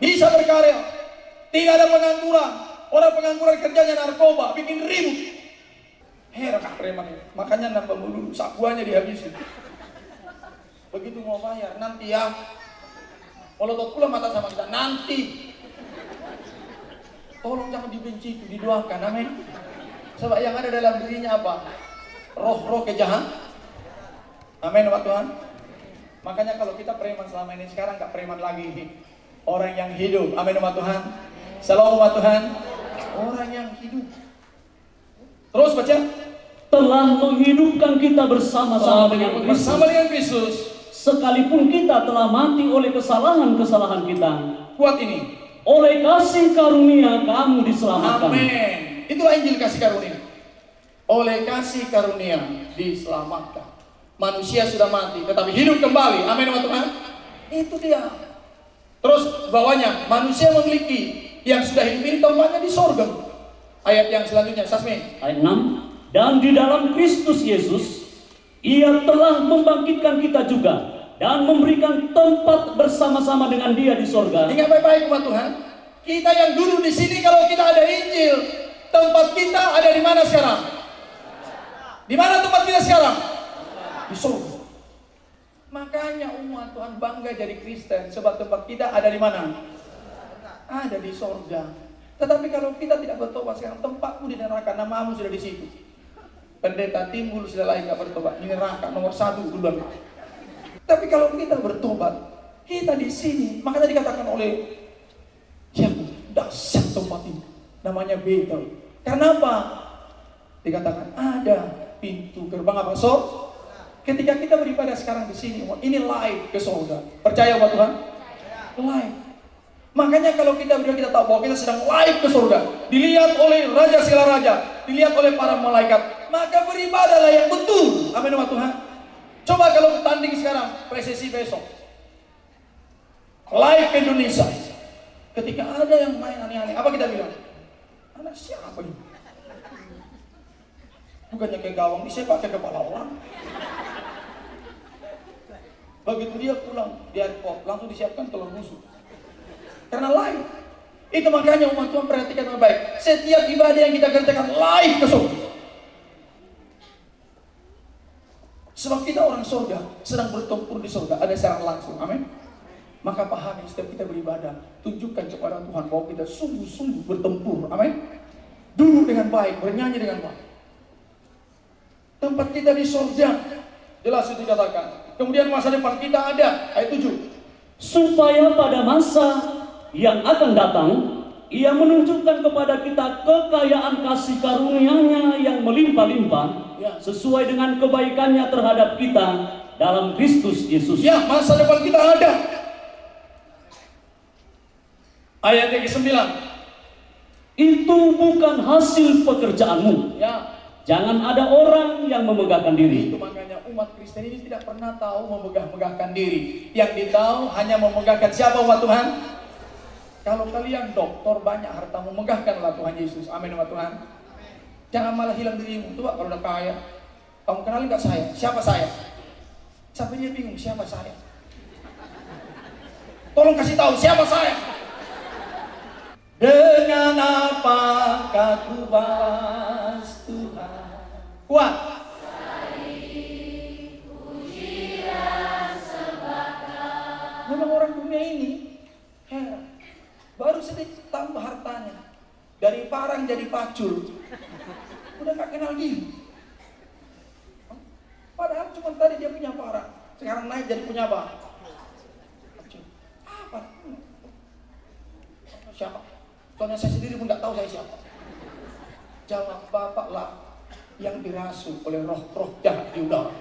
Bisa berkarya. Tidak ada pengangguran. Orang pengangguran kerjanya narkoba, bikin ribut. Heran preman. Makanya nambah melulu, sakuannya dihabisin. Begitu mau bayar, nanti ya. Molotot pula mata sama kita, nanti. Tolong jangan dibenci itu, didoakan, amin. Sebab yang ada dalam dirinya apa? Roh-roh kejahat. Amin Tuhan. Makanya kalau kita preman selama ini, sekarang gak preman lagi. Orang yang hidup, amin Tuhan. Salam umat Tuhan. Orang yang hidup. Terus baca. Telah menghidupkan kita bersama-sama dengan Kristus. Bersama dengan Kristus. Sekalipun kita telah mati oleh kesalahan-kesalahan kita. Kuat ini. Oleh kasih karunia kamu diselamatkan. Amin. Itulah Injil kasih karunia. Oleh kasih karunia diselamatkan. Manusia sudah mati tetapi hidup kembali. Amin Tuhan. Itu dia. Terus bawahnya, manusia memiliki yang sudah hidup ini tempatnya di sorga. Ayat yang selanjutnya, Sasmi. Ayat 6. Dan di dalam Kristus Yesus, Ia telah membangkitkan kita juga dan memberikan tempat bersama-sama dengan Dia di sorga. Ingat baik-baik umat Tuhan. Kita yang dulu di sini kalau kita ada Injil, tempat kita ada di mana sekarang? Di mana tempat kita sekarang? Di sorga. Makanya umat Tuhan bangga jadi Kristen, sebab tempat kita ada di mana? Ada di sorga. Tetapi kalau kita tidak bertobat sekarang, tempatmu di neraka, namamu sudah di situ. Pendeta timbul sudah lain gak bertobat, di neraka nomor 1 duluan. Tapi kalau kita bertobat, kita di sini, makanya dikatakan oleh yang dahsyat tempat ini, namanya Betel. Karena apa? Dikatakan ada pintu gerbang apa? Ketika kita beribadah sekarang di sini, ini live ke surga. Percaya umat Tuhan? Live. Makanya kalau kita beribadah, kita tahu bahwa kita sedang live ke surga. Dilihat oleh Raja segala raja, dilihat oleh para malaikat. Maka beribadahlah yang betul. Amin umat Tuhan. Coba kalau tanding sekarang, PSSI besok. Live ke Indonesia. Ketika ada yang main aneh-aneh, apa kita bilang? Anak siapa ini? Bukannya ke gawang, disepak ke kepala orang. Begitu dia pulang di airport, langsung disiapkan telur busuk. Karena live. Itu makanya umat Tuhan perhatikan dengan baik. Setiap ibadah yang kita kerjakan live ke surga. Sebab kita orang surga, sedang bertempur di surga, ada secara langsung. Amin. Maka pahami setiap kita beribadah, tunjukkan kepada Tuhan bahwa kita sungguh-sungguh bertempur. Amin. Duduk dengan baik, bernyanyi dengan baik. Tempat kita di surga, jelas itu dikatakan. Kemudian masa depan kita ada, ayat 7. Supaya pada masa yang akan datang, Ia menunjukkan kepada kita kekayaan kasih karunia-Nya yang melimpah-limpah, sesuai dengan kebaikannya terhadap kita dalam Kristus Yesus. Ya, masa depan kita ada. Ayat yang ke-9. Itu bukan hasil pekerjaanmu. Ya. Jangan ada orang yang memegahkan diri. Itu makanya umat Kristen ini tidak pernah tahu memegah-megahkan diri. Yang ditahu hanya memegahkan siapa umat Tuhan? Kalau kalian dokter banyak harta, memegahkanlah Tuhan Yesus. Amin umat Tuhan. Jangan malah hilang dirimu. Coba kalau udah kaya, kamu kenalin gak saya? Siapa saya? Sampai dia bingung, siapa saya? Tolong kasih tahu siapa saya. Dengan apakah ku balas Tuhan? Kuat. Memang orang dunia ini heran. Baru sedikit tambah hartanya, dari parang jadi pacul, udah gak kenal diri. Padahal cuma tadi dia punya parang, sekarang naik jadi punya apa? Pacul. Apa? Siapa? Soalnya saya sendiri pun gak tahu saya siapa. Jawab, Bapak lah yang dirasuki oleh roh-roh jahat di udara.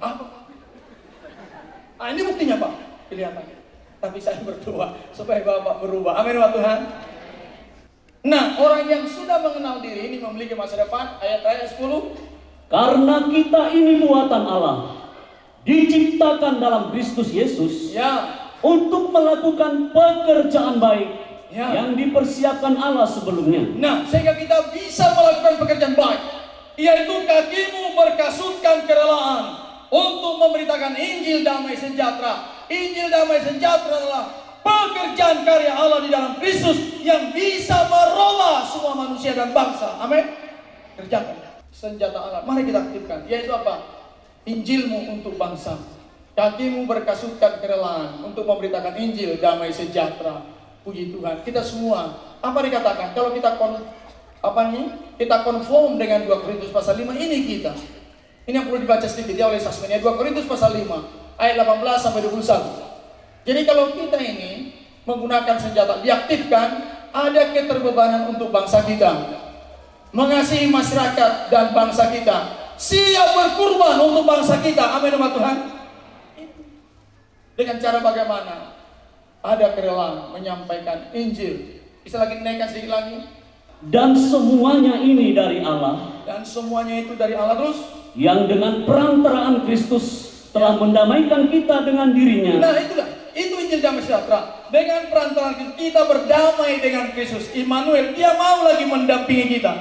Apa? Ah, ini buktinya Pak, kelihatannya. Tapi saya berdoa supaya Bapak berubah. Amin Pak Tuhan. Nah, orang yang sudah mengenal diri ini memiliki masa depan. Ayat 10. Karena kita ini buatan Allah, diciptakan dalam Kristus Yesus, Ya. untuk melakukan pekerjaan baik, Ya. yang dipersiapkan Allah sebelumnya. Nah, sehingga kita bisa melakukan pekerjaan baik, yaitu kakimu berkasutkan kerelaan untuk memberitakan Injil damai sejahtera. Injil damai sejahtera adalah pekerjaan karya Allah di dalam Kristus yang bisa merubah semua manusia dan bangsa. Amin. Kerjakan senjata Allah. Mari kita aktifkan. Yaitu apa? Injilmu untuk bangsa. Kakimu berkasutkan kerelaan untuk memberitakan Injil damai sejahtera. Puji Tuhan. Kita semua apa dikatakan? Kalau kita kita konform dengan 2 Korintus pasal 5 ini kita. Ini yang perlu dibaca sedikit ya oleh Sasmenia. 2 Korintus pasal 5 ayat 18 sampai 21. Jadi kalau kita ini menggunakan senjata diaktifkan, ada keterbebanan untuk bangsa kita, mengasihi masyarakat dan bangsa kita, siap berkorban untuk bangsa kita. Amin umat Tuhan. Dengan cara bagaimana? Ada kerelaan menyampaikan Injil. Bisa lagi dinaikkan sedikit lagi. Dan semuanya ini dari Allah, Dan semuanya itu dari Allah terus. yang dengan perantaraan Kristus telah mendamaikan kita dengan dirinya. Nah itulah, itu Injil damai sejahtera. Dengan perantaraan Kristus kita berdamai dengan Kristus. Immanuel, dia mau lagi mendampingi kita.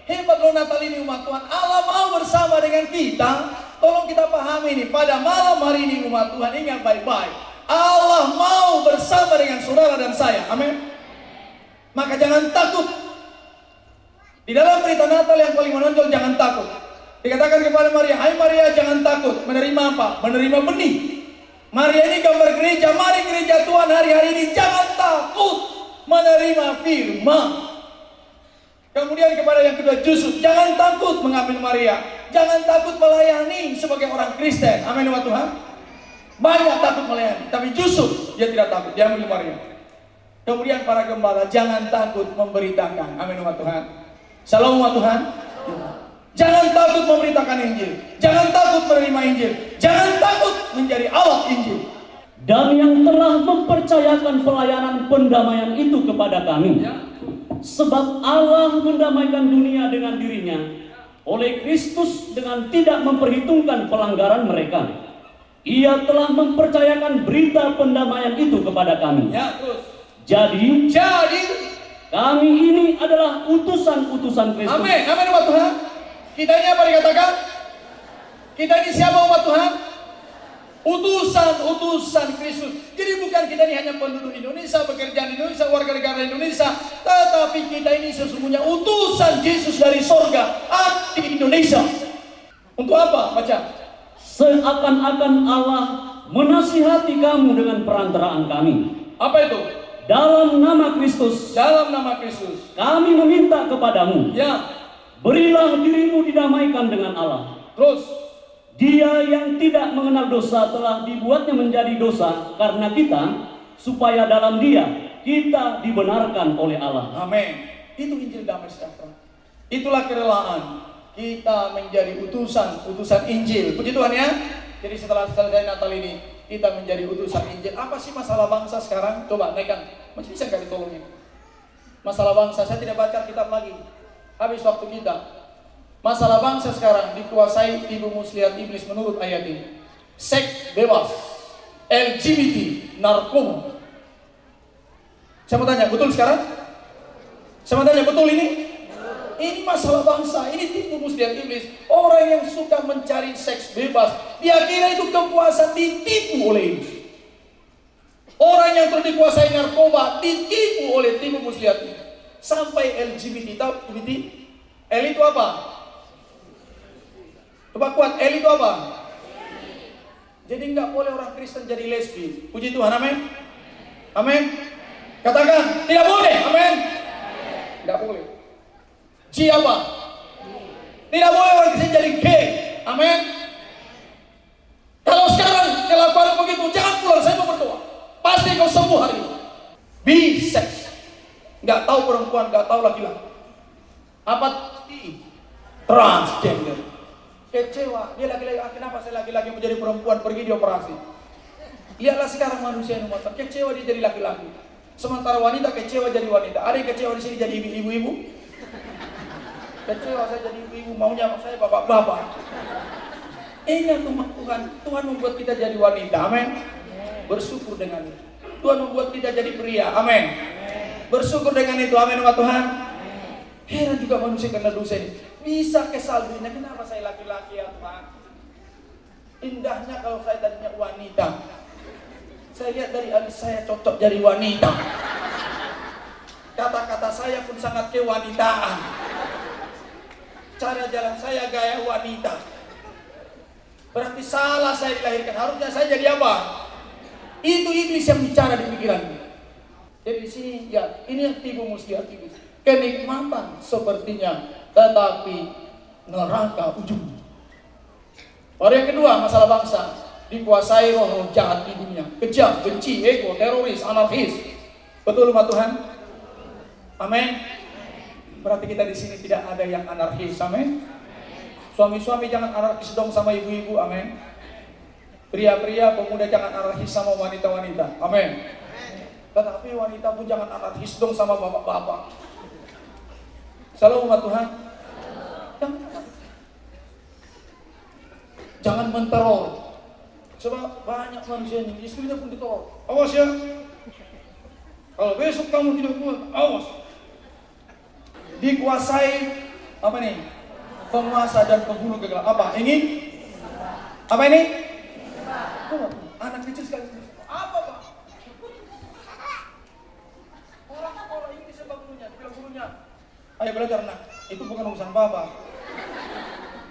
Hebat loh Natal ini umat Tuhan. Allah mau bersama dengan kita. Tolong kita pahami ini. Pada malam hari ini umat Tuhan, ingat baik-baik. Allah mau bersama dengan saudara dan saya. Amin. Maka jangan takut. Di dalam berita Natal yang paling menonjol, jangan takut. Dikatakan kepada Maria, hai Maria jangan takut. Menerima apa? Menerima benih. Maria ini gambar gereja. Mari gereja Tuhan hari-hari ini jangan takut menerima firman. Kemudian kepada yang kedua, justru jangan takut mengambil Maria. Jangan takut melayani sebagai orang Kristen. Amin umat Tuhan. Banyak takut melayani, tapi justru dia tidak takut, dia ambil Maria. Kemudian para gembala, jangan takut memberitakan. Amin umat Tuhan. Salam umat Tuhan. Jangan takut memberitakan Injil. Jangan takut takut menerima Injil. Jangan takut menjadi alat Injil. Dan yang telah mempercayakan pelayanan pendamaian itu kepada kami. Sebab Allah mendamaikan dunia dengan dirinya oleh Kristus dengan tidak memperhitungkan pelanggaran mereka. Ia telah mempercayakan berita pendamaian itu kepada kami. Ya, terus. Jadi kami ini adalah utusan-utusan Kristus. Amin, amin umat Tuhan. Kita ini apa dikatakan? Kita ini siapa umat Tuhan? Utusan Kristus. Jadi bukan kita ini hanya penduduk Indonesia, bekerja di Indonesia, warga negara Indonesia, tetapi kita ini sesungguhnya utusan Yesus dari sorga di Indonesia. Untuk apa? Baca. Seakan-akan Allah menasihati kamu dengan perantaraan kami. Apa itu? Dalam nama Kristus. Dalam nama Kristus. Kami meminta kepadamu. Ya. Berilah dirimu didamaikan dengan Allah. Terus. Dia yang tidak mengenal dosa telah dibuatnya menjadi dosa karena kita, supaya dalam dia kita dibenarkan oleh Allah. Amin. Itu Injil damai sejahtera. Itulah kerelaan kita menjadi utusan Injil. Puji Tuhan ya. Jadi setelah selesai Natal ini kita menjadi utusan Injil. Apa sih masalah bangsa sekarang? Coba naikkan. Masih bisa nggak ditolongin? Masalah bangsa, saya tidak baca kitab lagi. Habis waktu kita. Masalah bangsa sekarang dikuasai tipu muslihat iblis menurut ayat ini. Seks bebas, LGBT, narkoba. Saya mau tanya, betul sekarang? Saya mau tanya, betul ini? Ini masalah bangsa, ini tipu muslihat iblis. Orang yang suka mencari seks bebas, dia kira itu kepuasan, ditipu oleh iblis. Orang yang dikuasai narkoba ditipu oleh tipu muslihat iblis. Sampai LGBT, tahu LGBT? L itu apa? Coba kuat, L itu apa? Jadi nggak boleh orang Kristen jadi lesbi. Puji Tuhan, amin. Amin. Katakan, tidak boleh, amin. Nggak boleh. G apa? Tidak boleh orang Kristen jadi gay, amin. Kalau sekarang kelakuan begitu, jangan pulang, saya mau berdoa. Pasti kau sembuh hari ini. Bisex. Nggak tahu perempuan, nggak tahu laki-laki. Apa? Transgender. Kecewa, dia laki-laki, kenapa saya laki-laki menjadi perempuan pergi dioperasi? Lihatlah sekarang manusia yang umat, kecewa dia jadi laki-laki. Sementara wanita kecewa jadi wanita. Ada yang kecewa di sini jadi ibu-ibu? Kecewa saya jadi ibu-ibu, maunya saya bapak-bapak. Ingat umat Tuhan, Tuhan membuat kita jadi wanita, amin. Bersyukur dengan itu. Tuhan membuat kita jadi pria, amin. Bersyukur dengan itu, amin umat Tuhan. Heran juga manusia karena dosa ini. Bisa kesal dirinya, kenapa saya laki-laki ya Tuhan? Indahnya kalau saya tadinya wanita. Saya lihat dari alis saya cocok jadi wanita. Kata-kata saya pun sangat kewanitaan. Cara jalan saya gaya wanita. Berarti salah saya dilahirkan. Harusnya saya jadi apa? Itu iblis yang bicara di pikiranmu. Jadi di sini ya, ini yang tipu muslihat iblis. Kenikmatan sepertinya, tetapi neraka ujung. Baru yang kedua, masalah bangsa dikuasai roh-roh jahat di dunia, kejam, benci, ego, teroris, anarkis. Betul umat Tuhan? Amin. Berarti kita di sini tidak ada yang anarkis, amin. Suami-suami jangan anarkis dong sama ibu-ibu, amin. Pria-pria, pemuda jangan anarkis sama wanita-wanita, amin. Tetapi wanita pun jangan anarkis dong sama bapak-bapak. Salam umat Tuhan. Jangan menteror. Sebab banyak manusia ini istrinya pun diteror. Awas ya. Kalau besok kamu tidak kuat, awas. Dikuasai apa nih? Penguasa dan penghulu kegelapan. Apa? Ingin? Apa ini? Anak kecil sekali. Apa Pak? Orang sekolah ini sebab gurunya, bilang gurunya. Ayo belajar nak, itu bukan urusan Bapak.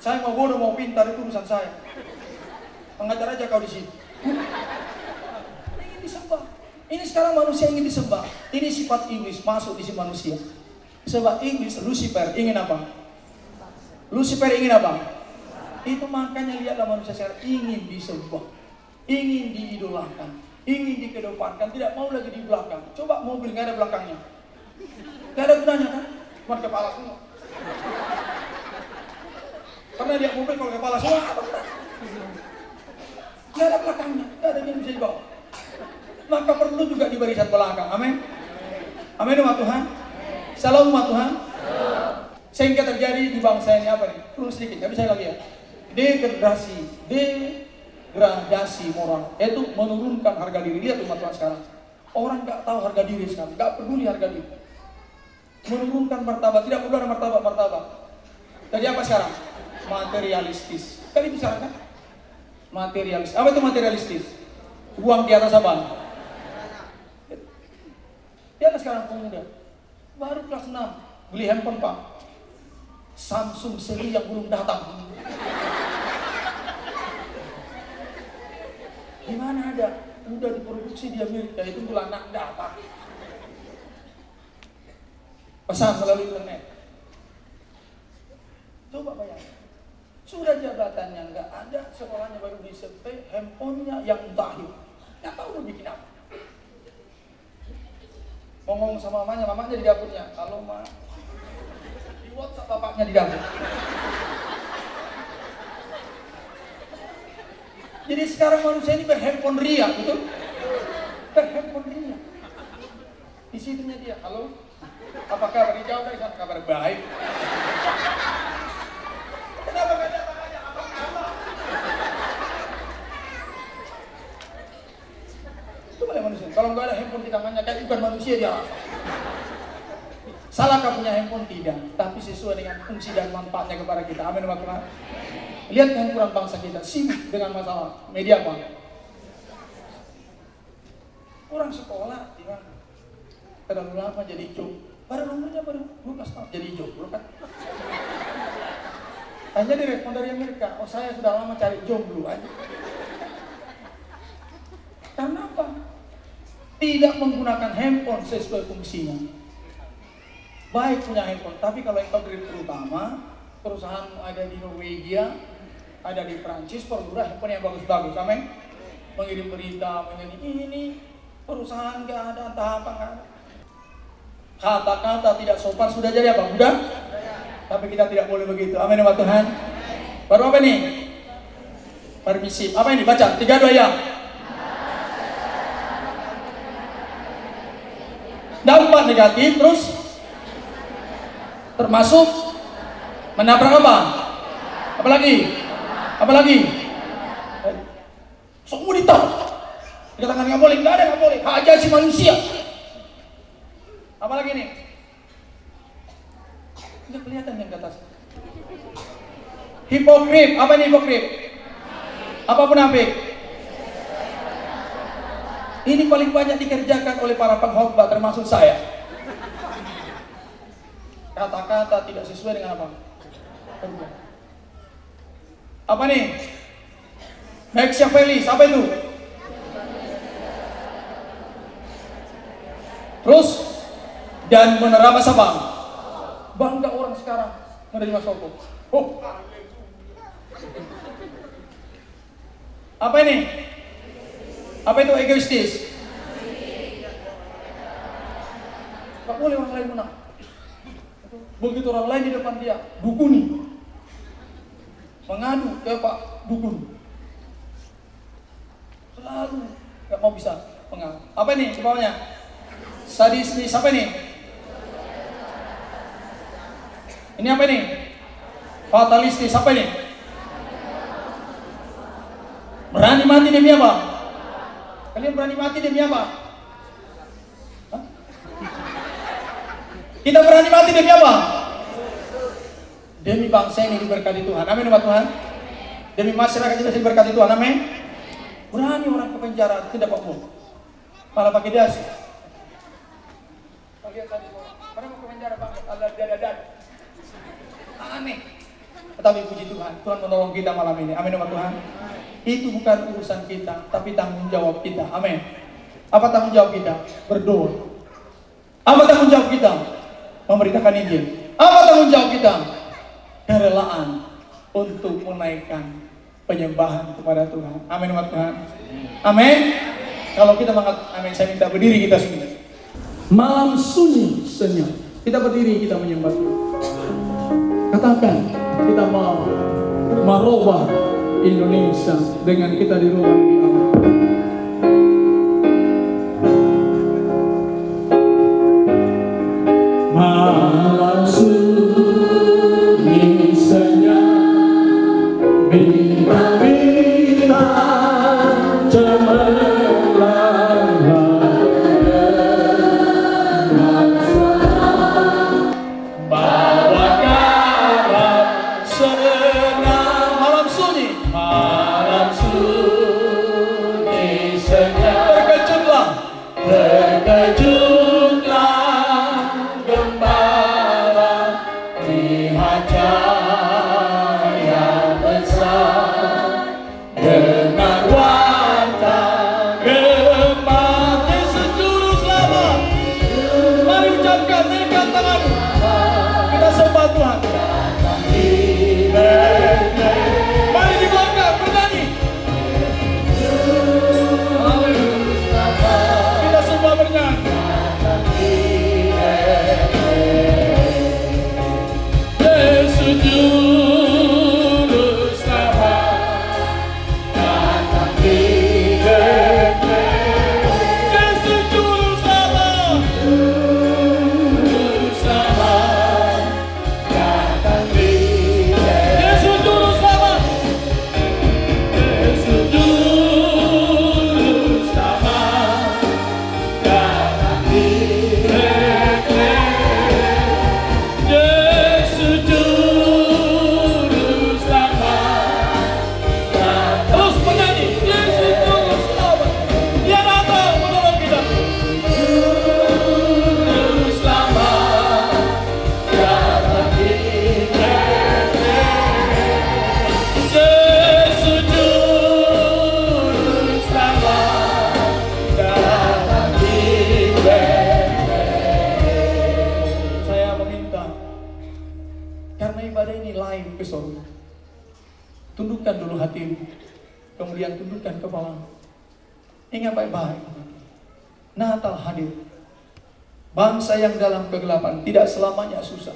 Saya mau bodoh mau pintar itu urusan saya. Pengajar aja kau di sini. Ingin disembah. Ini sekarang manusia ingin disembah. Ini sifat iblis masuk di si manusia. Sebab iblis Lucifer ingin apa? Lucifer ingin apa? Itu makanya lihatlah manusia sekarang ingin disembah, ingin diidolakan, ingin dikedepankan, tidak mau lagi di belakang. Coba mobil nggak ada belakangnya, nggak ada gunanya kan? Cuma kepala semua. Pernah lihat mobil kalau kepala semua? Tidak ada belakangnya, tidak ada yang bisa dibawa. Maka perlu juga di barisan belakang. Amin. Amin umat Tuhan. Salam umat Tuhan. Sehingga terjadi di bangsa ini apa nih? Turun sedikit, nggak bisa lagi ya. Degradasi moral, yaitu menurunkan harga diri. Lihat umat Tuhan sekarang. Orang nggak tahu harga diri sekarang, nggak peduli harga diri. Menurunkan martabat, tidak perlu ada martabat. Jadi apa sekarang? Materialistis. Kan itu sekarang kan? Materialis. Apa itu materialistis? Uang di atas apa? Di atas sekarang pemuda. Baru kelas 6 beli handphone Pak. Samsung seri yang belum datang. Gimana ada? Udah diproduksi di Amerika, itu bulan anak datang. Pesan melalui internet. Coba bayangkan. Sudah jabatannya nggak ada, sekolahnya baru disurvei, handphonenya yang mutakhir. Nggak tahu mau bikin apa. Ngomong sama mamanya di dapurnya. Kalau ma, di WhatsApp bapaknya di dapur. Jadi sekarang manusia ini berhandphone ria, betul? Berhandphone ria. Di situnya dia, halo, apa kabar? Dijawab dari sana, kabar baik. Kenapa gak ada makanya? Apa kabar? Itu boleh manusia. Kalau nggak ada handphone di tangannya, kayak bukan manusia dia. Salahkah punya handphone? Tidak. Tapi sesuai dengan fungsi dan manfaatnya kepada kita. Amin. Lihat kehancuran bangsa kita, sibuk dengan masalah media apa? Orang sekolah, di mana? Terlalu lama jadi job. Baru umurnya baru 12 tahun jadi jomblo kan? Hanya direspon dari Amerika, oh saya sudah lama cari jomblo aja. Karena apa? Tidak menggunakan handphone sesuai fungsinya. Baik punya handphone, tapi kalau engkau direktur utama, perusahaan ada di Norwegia, ada di Prancis, perlulah handphone yang bagus-bagus, amin. Mengirim berita, ini perusahaan nggak ada, entah apa nggak ada. Kata-kata tidak sopan sudah jadi apa? Udah? Tapi kita tidak boleh begitu, amin ya Tuhan. Baru apa nih? Permisif, apa ini? Baca, 3-2 ya. Dampak negatif, terus termasuk menabrak apa? Apalagi? Semua ditaruh. Dikatakan nggak boleh, nggak ada nggak boleh. Hak asasi manusia. Apalagi nih? Nggak kelihatan yang ke atas. Hipokrit, apa ini hipokrit? Apa munafik? Ini paling banyak dikerjakan oleh para pengkhotbah termasuk saya. Kata-kata tidak sesuai dengan apa? Apa nih? Machiavelli, apa itu? Terus dan menerima apa? Bangga orang sekarang menerima sokong. Oh. Apa ini? Apa itu egoistis? Gak boleh orang lain menang. Begitu orang lain di depan dia, dukuni. Mengadu ke Pak Dukun. Selalu gak mau bisa mengalah. Apa ini di bawahnya? Sadistis, apa ini? Ini apa ini? Fatalistis, apa ini? Berani mati demi apa? Kalian berani mati demi apa? Hah? Kita berani mati demi apa? Demi bangsa ini diberkati Tuhan, amin umat Tuhan. Demi masyarakat kita diberkati Tuhan, amin. Berani orang ke penjara, tidak apa-apa. Malah pakai dasi. Bagian tadi, orang mau ke penjara bang, Allah dada. Aneh. Tetapi puji Tuhan, Tuhan menolong kita malam ini, amin umat Tuhan. Itu bukan urusan kita, tapi tanggung jawab kita, amin. Apa tanggung jawab kita? Berdoa. Apa tanggung jawab kita? Memberitakan Injil. Apa tanggung jawab kita? Kerelaan untuk menaikkan penyembahan kepada Tuhan. Amin umat Tuhan. Amin. Kalau kita mengatakan amin, saya minta berdiri kita semua. Malam sunyi senyap. Kita berdiri, kita menyembah Tuhan. Katakan, kita mau merubah Indonesia dengan kita di ruang di awal. Malam sunyi senyap, bintang-bintang cemerlang, bawa kabar senang. Malam sunyi, malam sunyi senyap, terkejutlah gembala, lihat cahaya besar, dengar warta gembala. Yesus Juru Selamat, mari ucapkan dengan tanganmu, kita sembah Tuhan. Mari dibanggakan, bernyanyi. Kita semua bernyanyi. Yesus Juru Selamat datang di Bethlehem. Yesus Juru Selamat, Juru Selamat datang di Bethlehem. Yesus Juru Selamat, Yesus Juru Selamat datang di Bethlehem. Yesus Juru Selamat datang. Terus menyanyi, Yesus Juru Selamat, Dia datang menolong kita. Juru Selamat datang di Bethlehem. Yesus Juru Selamat datang di Bethlehem. Saya meminta, karena ibadah ini live ke surga, tundukkan dulu hatimu, kemudian tundukkan kepalamu. Ingat baik-baik, Natal hadir. Bangsa yang dalam kegelapan tidak selamanya susah.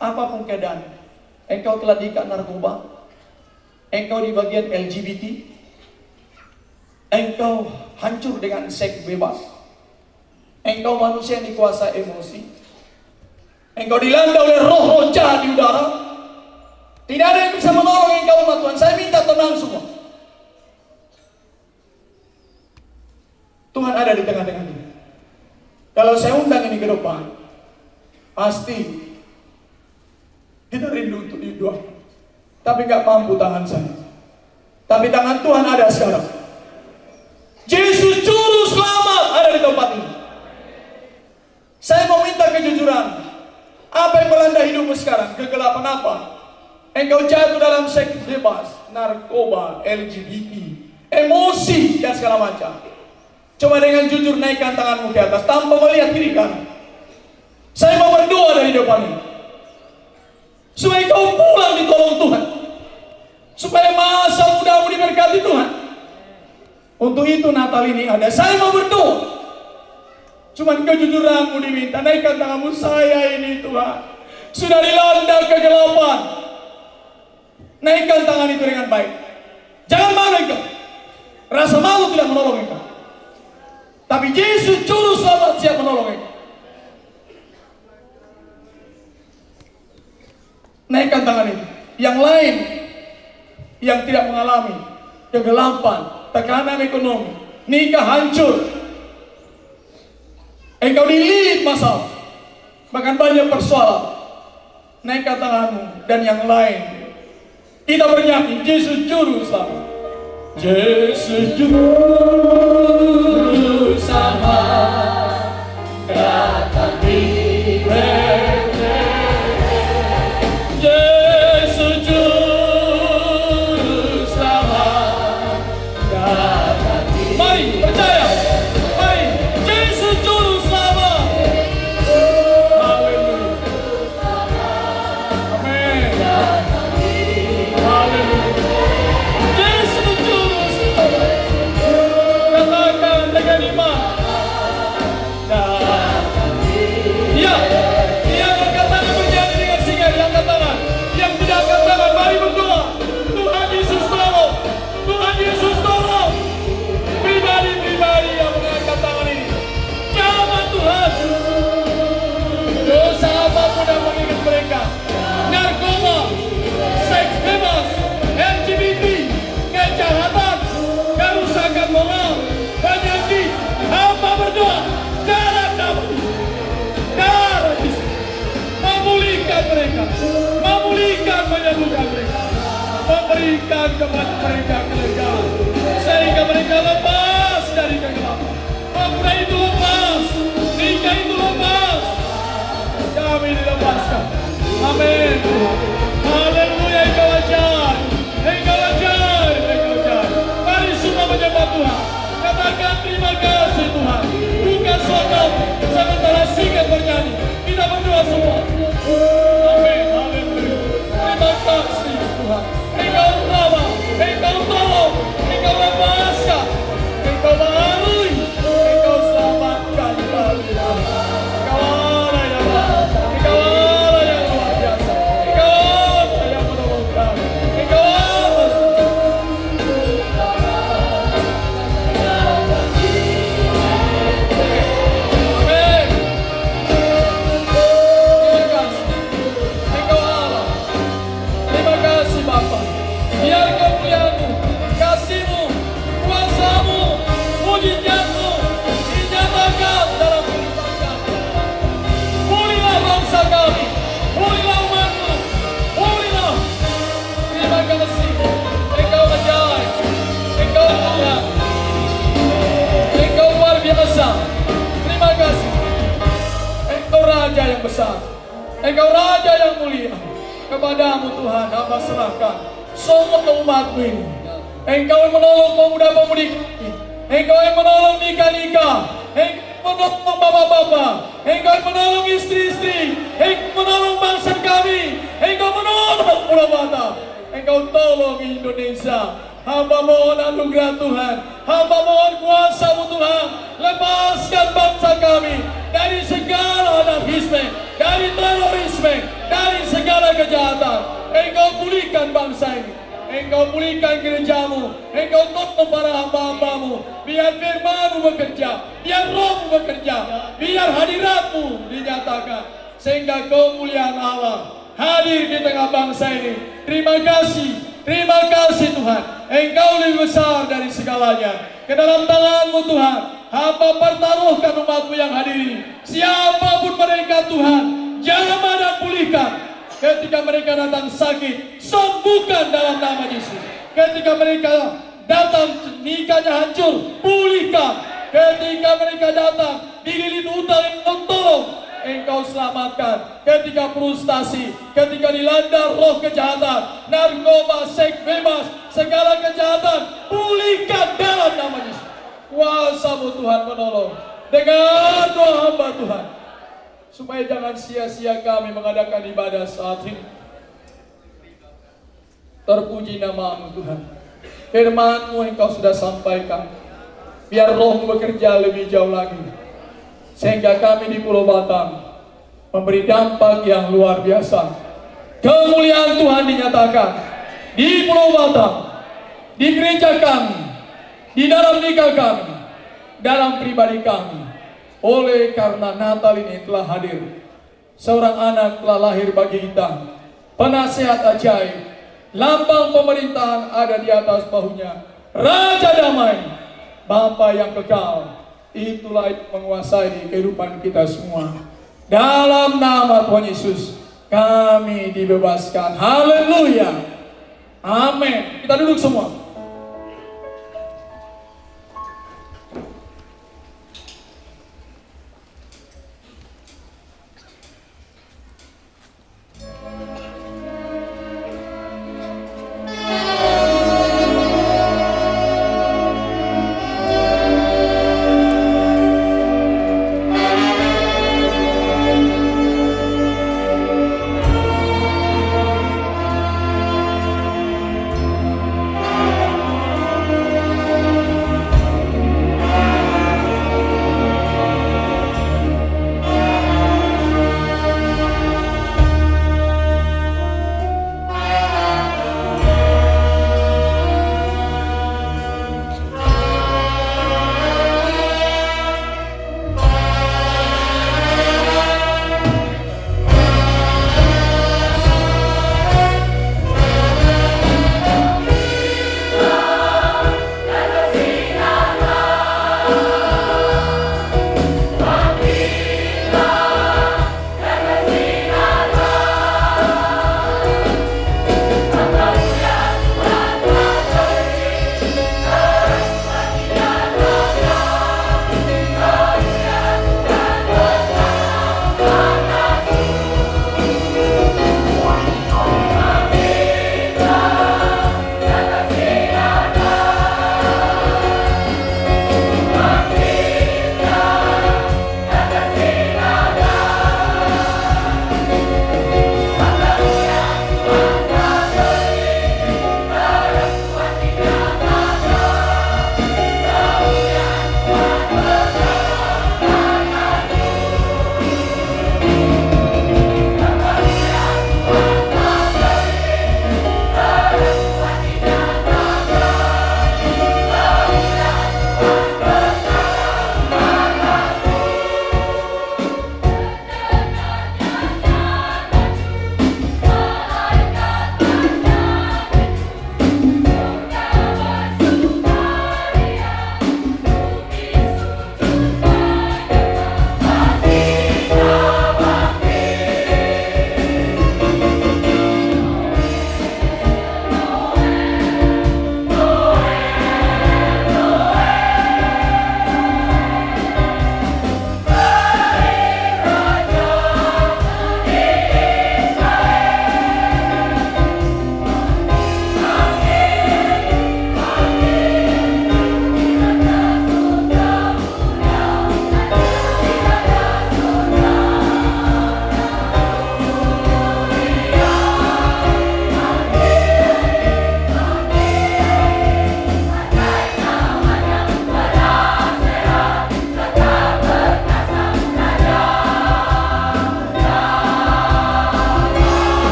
Apapun keadaan, engkau telah diikat narkoba, engkau di bagian LGBT, engkau hancur dengan seks bebas, engkau manusia yang dikuasai emosi, engkau dilanda oleh roh-roh jahat di udara, tidak ada yang bisa menolong engkau, umat Tuhan. Saya minta tenang semua. Tuhan ada di tengah-tengah ini. Kalau saya undang ini ke depan, pasti kita rindu untuk didoakan, tapi nggak mampu tangan saya. Tapi tangan Tuhan ada sekarang. Yesus Juru Selamat ada di tempat ini. Saya mau minta kejujuran. Apa yang melanda hidupmu sekarang? Kegelapan apa? Engkau jatuh dalam seks bebas, narkoba, LGBT, emosi, dan segala macam. Coba dengan jujur naikkan tanganmu ke atas tanpa melihat kiri kanan. Saya mau berdoa dari depan ini, supaya kau pulang ditolong Tuhan, supaya masa mudamu diberkati Tuhan. Untuk itu Natal ini ada. Saya mau berdoa, cuman kejujuranmu diminta. Naikkan tanganmu. Saya ini Tuhan sudah dilanda kegelapan. Naikkan tangan itu dengan baik. Jangan malu engkau. Rasa malu tidak menolong engkau. Tapi Yesus Juru Selamat siap menolong engkau. Naikkan tangan itu. Yang lain yang tidak mengalami kegelapan, tekanan ekonomi, nikah hancur, engkau dililit masalah, bahkan banyak persoalan, naikkan tanganmu. Dan yang lain, kita bernyanyi Yesus Juru Selamat. Yesus Juru Selamat datang di Bethlehem. Yesus Juru Selamat datang di Bethlehem. Mari percaya, mari Yesus Juru Selamat. Haleluya. Amin. Haleluya. Yesus Juru Selamat. Katakan dengan iman. Datang berikan kepada mereka kelegaan, sehingga mereka lepas dari kegelapan. Pemuda itu lepas, nikah itu lepas, kami dilepaskan. Amin. Haleluya, Engkau ajaib, Engkau ajaib, Engkau ajaib. Mari semua menyembah Tuhan. Katakan terima kasih Tuhan. Bukan suatu sementara singkat bernyanyi. Kita berdoa semua. Amin. Haleluya. Terima kasih Tuhan. Engkau rawat, Engkau tolong, Engkau lepaskan, Engkau baharui, Engau selamatkan kami. Engkau Allah yang baik, Engkau Allah yang luar biasa, Engkau Allah yang menolong kami, Engkau Allah. Amin. Terima kasih, Engkau Allah. Terima kasih Bapa. Biar kemuliaan-Mu, kasih-Mu, kuasa-Mu, mujizat-Mu dinyatakan dalam kehidupan kami. Pulilah bangsa kami, pulilah umat-Mu, pulilah. Terima kasih, Engkau ajaib, Engkau mulia, Engkau luar biasa. Terima kasih, Engkau Raja yang besar, Engkau Raja yang mulia. Kepadamu Tuhan, hamba serahkan semua umat-Mu ini. Engkau yang menolong pemuda-pemudi kami, Engkau yang menolong nikah-nikah, Engkau menolong bapak-bapak, Engkau yang menolong istri-istri, Engkau menolong bangsa kami, Engkau menolong Pulau Batam, Engkau tolong Indonesia. Hamba mohon anugerah Tuhan, hamba mohon kuasa-Mu Tuhan. Lepaskan bangsa kami dari segala anarkisme, dari terorisme, dari segala kejahatan. Engkau pulihkan bangsa ini, Engkau pulihkan gereja-Mu, Engkau tuntun para hamba-hamba-Mu. Biar firman-Mu bekerja, biar Roh-Mu bekerja, biar hadirat-Mu dinyatakan, sehingga kemuliaan Allah hadir di tengah bangsa ini. Terima kasih Tuhan. Engkau lebih besar dari segalanya. Ke dalam tangan-Mu Tuhan, hamba pertaruhkan umat-Mu yang hadir ini. Siapapun mereka Tuhan, jamah dan pulihkan. Ketika mereka datang sakit, sembuhkan dalam nama Yesus. Ketika mereka datang nikahnya hancur, pulihkan. Ketika mereka datang dililit utang, Engkau tolong, Engkau selamatkan. Ketika frustasi, ketika dilanda roh kejahatan, narkoba, seks bebas, segala kejahatan, pulihkan dalam nama Yesus. Kuasa-Mu Tuhan menolong. Dengan doa hamba Tuhan, supaya jangan sia-sia kami mengadakan ibadah saat ini. Terpuji nama-Mu Tuhan. Firman-Mu Engkau sudah sampaikan. Biar Roh-Mu bekerja lebih jauh lagi, sehingga kami di Pulau Batam memberi dampak yang luar biasa. Kemuliaan Tuhan dinyatakan di Pulau Batam, di gereja kami, di dalam nikah kami, dalam pribadi kami. Oleh karena Natal ini telah hadir, seorang anak telah lahir bagi kita, penasehat ajaib, lambang pemerintahan ada di atas bahunya, Raja Damai, Bapa yang kekal. Itulah yang menguasai di kehidupan kita semua. Dalam nama Tuhan Yesus kami dibebaskan. Haleluya. Amin. Kita duduk semua.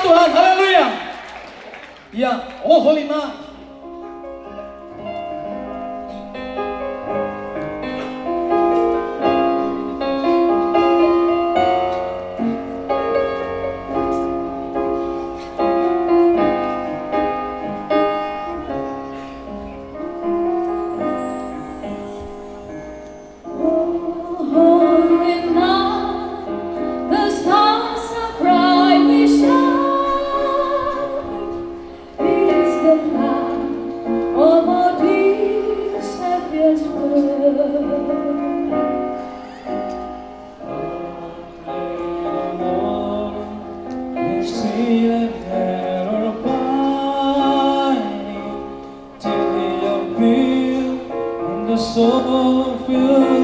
Tuhan, haleluya. Ya, oh holy night. Holy night, the stars are brightly shining. Is the light of our dear Savior's word.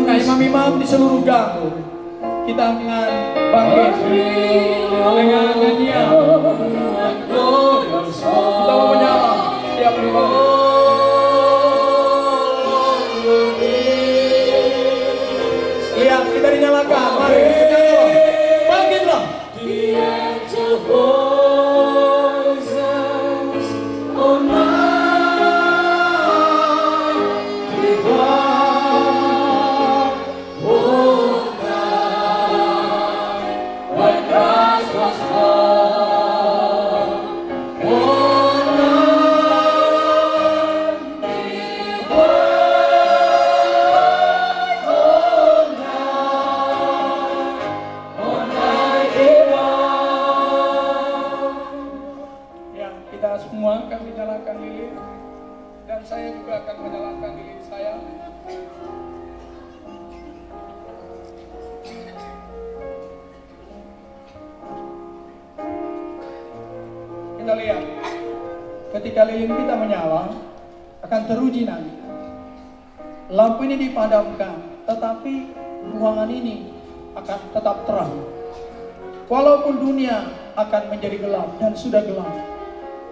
Nah, imam-imam di seluruh gang, kita akan bangkit dengan nyanyian. Kita mau menyala setiap ibadah. Lihat, kita dinyalakan. Mari kita nyala. Bangkitlah. Kita semua akan menyalakan lilin, dan saya juga akan menyalakan lilin saya. Kita lihat, ketika lilin kita menyala, akan teruji nanti. Lampu ini dipadamkan, tetapi ruangan ini akan tetap terang. Walaupun dunia akan menjadi gelap dan sudah gelap,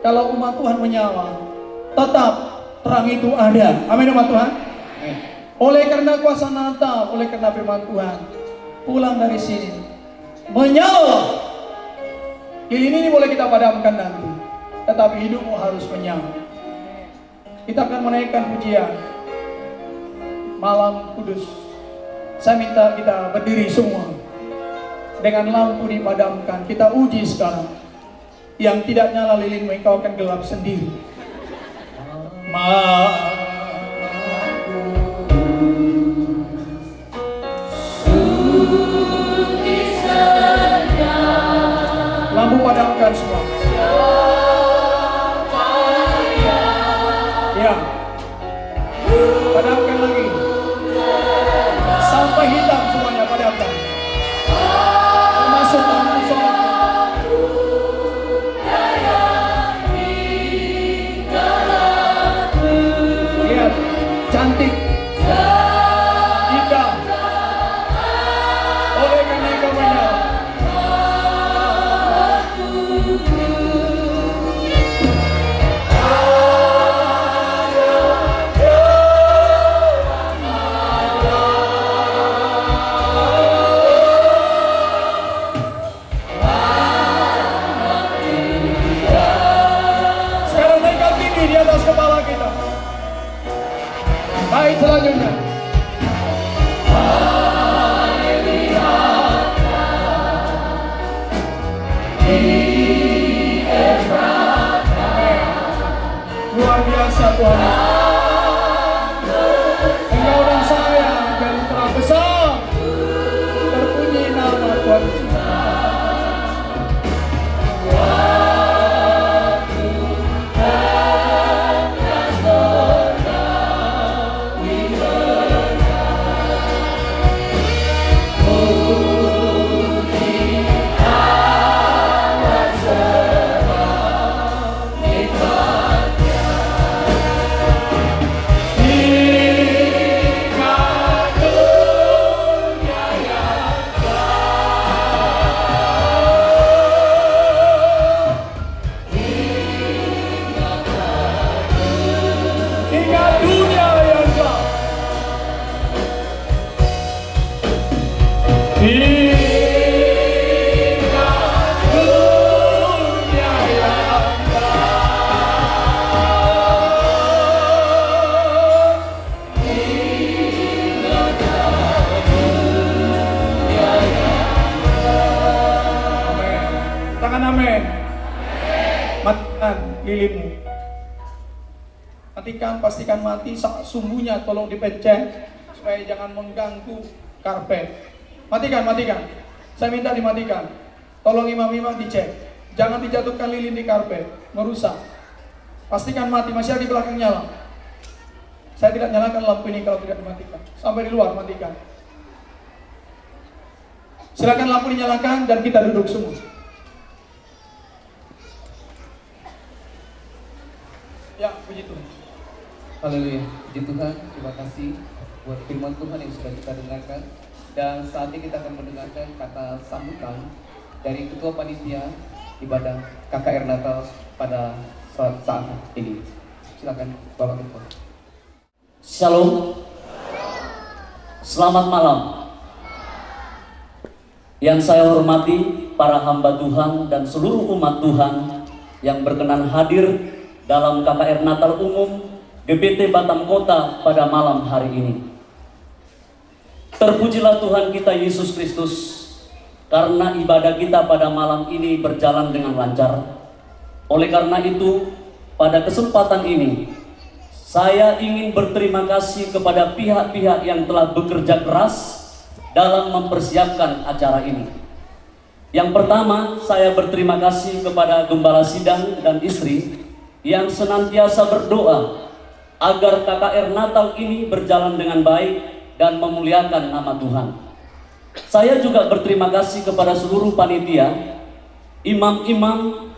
kalau umat Tuhan menyala, tetap terang itu ada. Amin umat Tuhan. Oleh karena kuasa Natal, oleh karena firman Tuhan, pulang dari sini menyala. Lilin ini boleh kita padamkan nanti, tetapi hidupmu harus menyala. Kita akan menaikkan pujian Malam Kudus. Saya minta kita berdiri semua, dengan lampu dipadamkan. Kita uji sekarang. Yang tidak nyala lilin, engkau akan gelap sendiri. Lampu padamkan semua. Ya, padamkan lagi sampai hitam semuanya, padamkan. Termasuk lampu sholat. Lihat, cantik, indah. Oleh karena engkau menyala. Di atas kepala kita. Baik, selanjutnya. Luar biasa Tuhan. Engkau dan saya akan terbesar, terpuji nama Tuhan. We Matikan lilinmu. Matikan, pastikan mati. Sumbunya tolong dipencet supaya jangan mengganggu karpet. Matikan, matikan. Saya minta dimatikan. Tolong imam-imam dicek. Jangan dijatuhkan lilin di karpet, merusak. Pastikan mati, masih ada di belakang nyala. Saya tidak nyalakan lampu ini kalau tidak dimatikan. Sampai di luar matikan. Silakan lampu dinyalakan dan kita duduk semua. Ya, puji Tuhan. Haleluya, puji Tuhan, terima kasih buat firman Tuhan yang sudah kita dengarkan. Dan saat ini kita akan mendengarkan kata sambutan dari Ketua Panitia Ibadah KKR Natal pada saat ini. Silakan Bapak Ketua. Shalom. Selamat malam. Yang saya hormati para hamba Tuhan dan seluruh umat Tuhan yang berkenan hadir dalam KKR Natal Umum GBT Batam Kota pada malam hari ini. Terpujilah Tuhan kita Yesus Kristus, karena ibadah kita pada malam ini berjalan dengan lancar. Oleh karena itu, pada kesempatan ini, saya ingin berterima kasih kepada pihak-pihak yang telah bekerja keras dalam mempersiapkan acara ini. Yang pertama, saya berterima kasih kepada Gembala Sidang dan istri yang senantiasa berdoa agar KKR Natal ini berjalan dengan baik dan memuliakan nama Tuhan. Saya juga berterima kasih kepada seluruh panitia, imam-imam,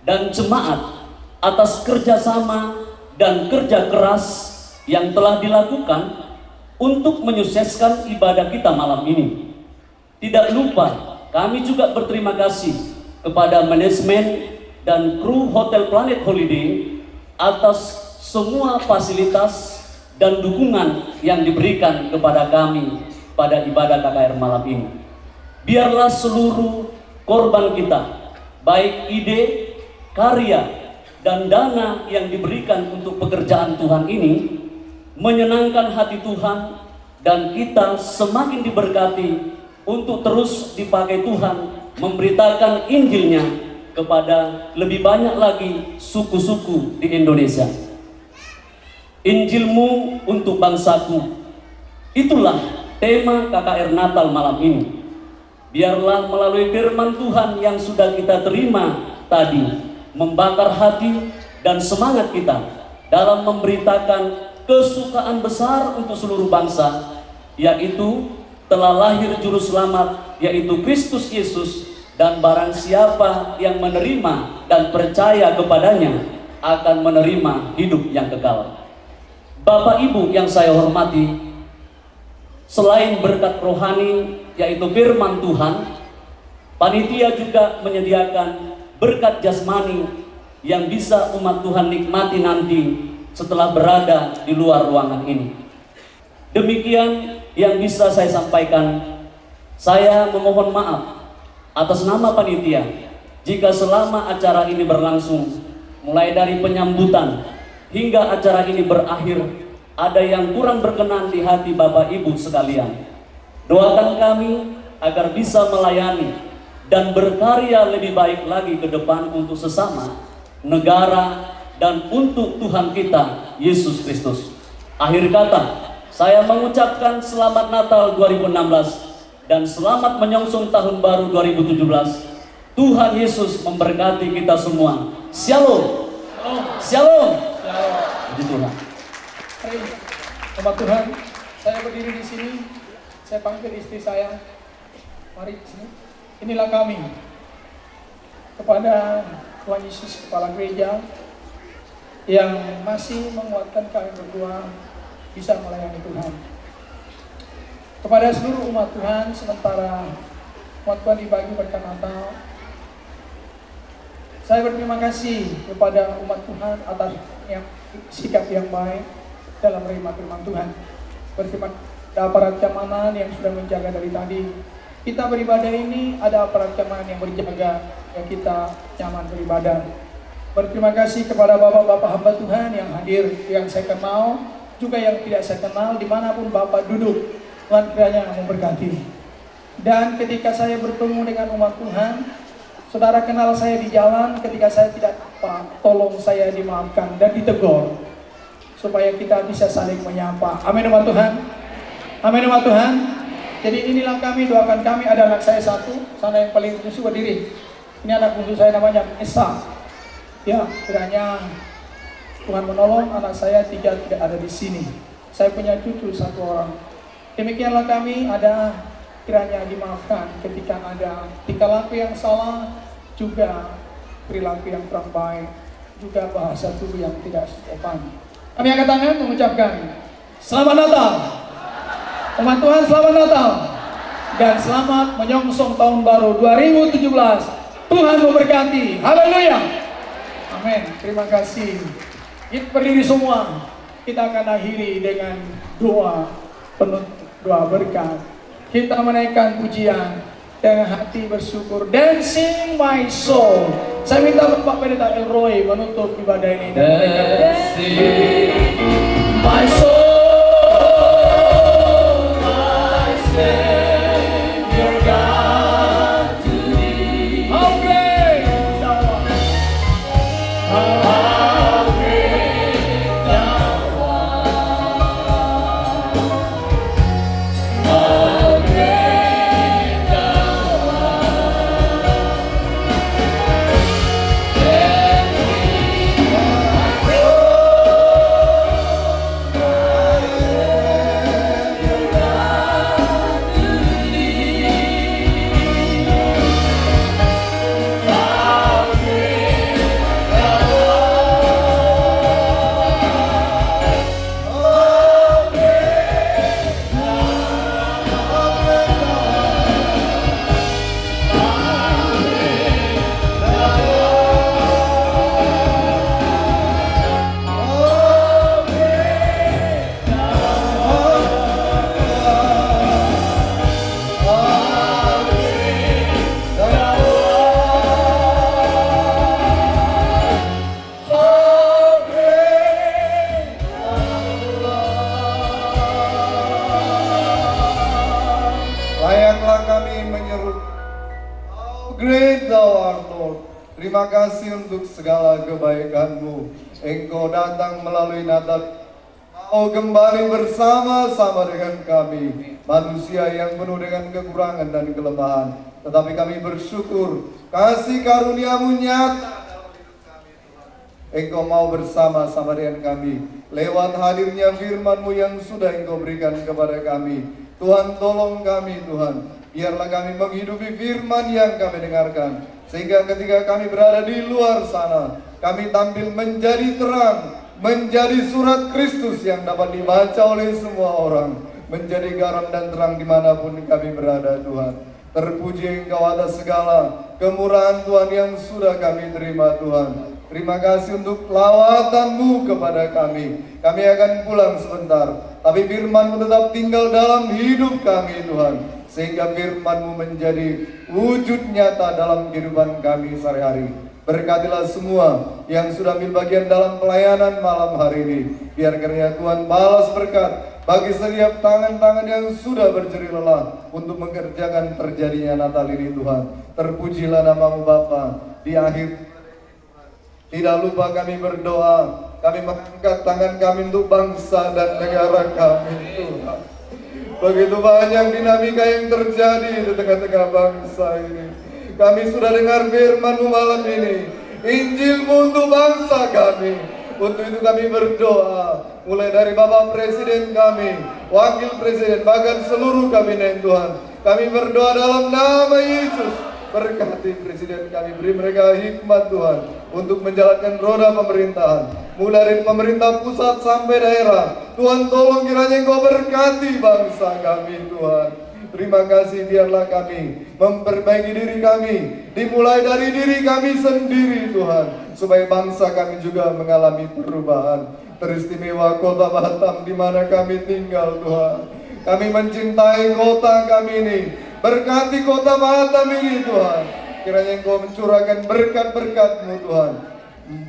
dan jemaat atas kerjasama dan kerja keras yang telah dilakukan untuk menyukseskan ibadah kita malam ini. Tidak lupa, kami juga berterima kasih kepada manajemen dan kru Hotel Planet Holiday atas semua fasilitas dan dukungan yang diberikan kepada kami pada ibadah KKR malam ini. Biarlah seluruh korban kita, baik ide, karya, dan dana yang diberikan untuk pekerjaan Tuhan ini menyenangkan hati Tuhan, dan kita semakin diberkati untuk terus dipakai Tuhan memberitakan Injilnya kepada lebih banyak lagi suku-suku di Indonesia. Injilmu untuk bangsaku, itulah tema KKR Natal malam ini. Biarlah melalui firman Tuhan yang sudah kita terima tadi membakar hati dan semangat kita dalam memberitakan kesukaan besar untuk seluruh bangsa, yaitu telah lahir juru selamat, yaitu Kristus Yesus, dan barang siapa yang menerima dan percaya kepadanya akan menerima hidup yang kekal. Bapak Ibu yang saya hormati, selain berkat rohani yaitu firman Tuhan, panitia juga menyediakan berkat jasmani yang bisa umat Tuhan nikmati nanti setelah berada di luar ruangan ini. Demikian yang bisa saya sampaikan. Saya memohon maaf atas nama panitia jika selama acara ini berlangsung, mulai dari penyambutan hingga acara ini berakhir, ada yang kurang berkenan di hati Bapak Ibu sekalian. Doakan kami agar bisa melayani dan berkarya lebih baik lagi ke depan untuk sesama, negara, dan untuk Tuhan kita Yesus Kristus. Akhir kata, saya mengucapkan selamat Natal 2016 dan selamat menyongsong tahun baru 2017. Tuhan Yesus memberkati kita semua. Shalom. Shalom. Puji Tuhan. Hari umat Tuhan, saya berdiri di sini, saya panggil istri saya, mari sini. Inilah kami kepada Tuhan Yesus Kepala Gereja yang masih menguatkan kami berdua bisa melayani Tuhan. Kepada seluruh umat Tuhan, sementara umat Tuhan dibagi berkat Natal, saya berterima kasih kepada umat Tuhan atas sikap yang baik dalam menerima firman Tuhan. Berterima kasih aparat keamanan yang sudah menjaga dari tadi. Kita beribadah ini ada aparat keamanan yang berjaga, ya kita nyaman beribadah. Berterima kasih kepada bapak-bapak hamba Tuhan yang hadir, yang saya kenal, juga yang tidak saya kenal, dimanapun Bapak duduk, Tuhan kiranya memberkati. Dan ketika saya bertemu dengan umat Tuhan, saudara kenal saya di jalan ketika saya tidak Bapak, tolong saya dimaafkan dan ditegur supaya kita bisa saling menyapa. Amin umat Tuhan. Amin umat Tuhan. Jadi inilah kami, doakan kami. Ada anak saya satu, sana yang paling bungsu berdiri. Ini anak bungsu saya namanya Esa. Ya, kiranya Tuhan menolong anak saya tiga tidak ada di sini. Saya punya cucu satu orang. Demikianlah kami, ada kiranya dimaafkan ketika ada tingkah laku yang salah, juga perilaku yang kurang baik, juga bahasa tubuh yang tidak sopan. Kami angkat tangan mengucapkan Selamat Natal. Umat Tuhan, Selamat Natal. Dan selamat menyongsong tahun baru 2017. Tuhan memberkati. Haleluya. Amin. Terima kasih. Kita berdiri semua. Kita akan akhiri dengan doa penutup, doa berkat. Kita menaikkan pujian dengan hati bersyukur. Dancing my soul. Saya minta Bapak Pendeta Elroy menutup ibadah ini dan menaikkan Dancing my soul, my Savior God to thee. How great thou art. How great thou art. How great thou Layaklah kami menyeru, How great thou art, Lord. Terima kasih untuk segala kebaikan-Mu. Engkau datang melalui Natal. Kau kembali bersama-sama dengan kami, manusia yang penuh dengan kekurangan dan kelemahan. Tetapi kami bersyukur, kasih karunia-Mu nyata dalam hidup kami, Tuhan. Engkau mau bersama-sama dengan kami, lewat hadirnya firman-Mu yang sudah Engkau berikan kepada kami. Tuhan, tolong kami, Tuhan. Biarlah kami menghidupi firman yang kami dengarkan, sehingga ketika kami berada di luar sana, kami tampil menjadi terang, menjadi surat Kristus yang dapat dibaca oleh semua orang, menjadi garam dan terang dimanapun kami berada, Tuhan. Terpuji Engkau atas segala kemurahan Tuhan yang sudah kami terima, Tuhan. Terima kasih untuk lawatan-Mu kepada kami. Kami akan pulang sebentar, tapi firman-Mu tetap tinggal dalam hidup kami, Tuhan. Sehingga firman-Mu menjadi wujud nyata dalam kehidupan kami sehari-hari. Berkatilah semua yang sudah ambil bagian dalam pelayanan malam hari ini. Biar kiranya Tuhan balas berkat bagi setiap tangan-tangan yang sudah berjerih lelah untuk mengerjakan terjadinya Natal ini, Tuhan. Terpujilah nama-Mu Bapa. Di akhir tidak lupa kami berdoa, kami mengangkat tangan kami untuk bangsa dan negara kami, Tuhan. Begitu banyak dinamika yang terjadi di tengah-tengah bangsa ini. Kami sudah dengar firman-Mu malam ini, Injil-Mu untuk bangsa kami. Untuk itu kami berdoa, mulai dari Bapak Presiden kami, Wakil Presiden, bahkan seluruh kabinet, Tuhan. Kami berdoa dalam nama Yesus. Berkati Presiden kami, beri mereka hikmat, Tuhan, untuk menjalankan roda pemerintahan, mulai dari pemerintah pusat sampai daerah. Tuhan, tolong kiranya Engkau berkati bangsa kami, Tuhan. Terima kasih, biarlah kami memperbaiki diri kami, dimulai dari diri kami sendiri, Tuhan, supaya bangsa kami juga mengalami perubahan. Teristimewa kota Batam di mana kami tinggal, Tuhan. Kami mencintai kota kami ini. Berkati kota Batam ini, Tuhan. Kiranya Engkau mencurahkan berkat-berkat-Mu, Tuhan.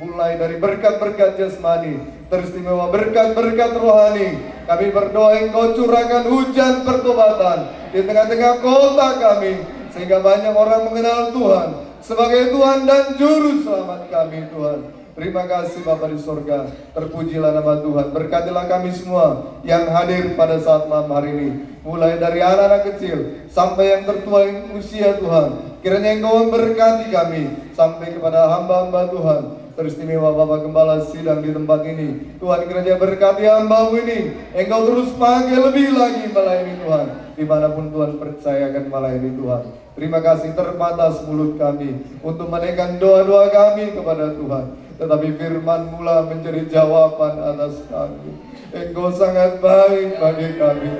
Mulai dari berkat-berkat jasmani, teristimewa berkat-berkat rohani. Kami berdoa Engkau curahkan hujan pertobatan di tengah-tengah kota kami, sehingga banyak orang mengenal Tuhan. sebagai Tuhan dan Juru Selamat kami Tuhan. Terima kasih Bapa di sorga, terpujilah nama Tuhan. Berkatilah kami semua yang hadir pada saat malam hari ini, mulai dari anak-anak kecil sampai yang tertua yang usia Tuhan. Kiranya Engkau memberkati kami sampai kepada hamba-hamba Tuhan. Teristimewa Bapak Gembala sidang di tempat ini, Tuhan kiranya berkati hamba-Mu ini. Engkau terus pakai lebih lagi melayani Tuhan, dimanapun Tuhan percayakan melayani Tuhan. Terima kasih terbatas mulut kami untuk menaikkan doa-doa kami kepada Tuhan, tetapi firman mula menjadi jawaban atas kami. Engkau sangat baik bagi kami,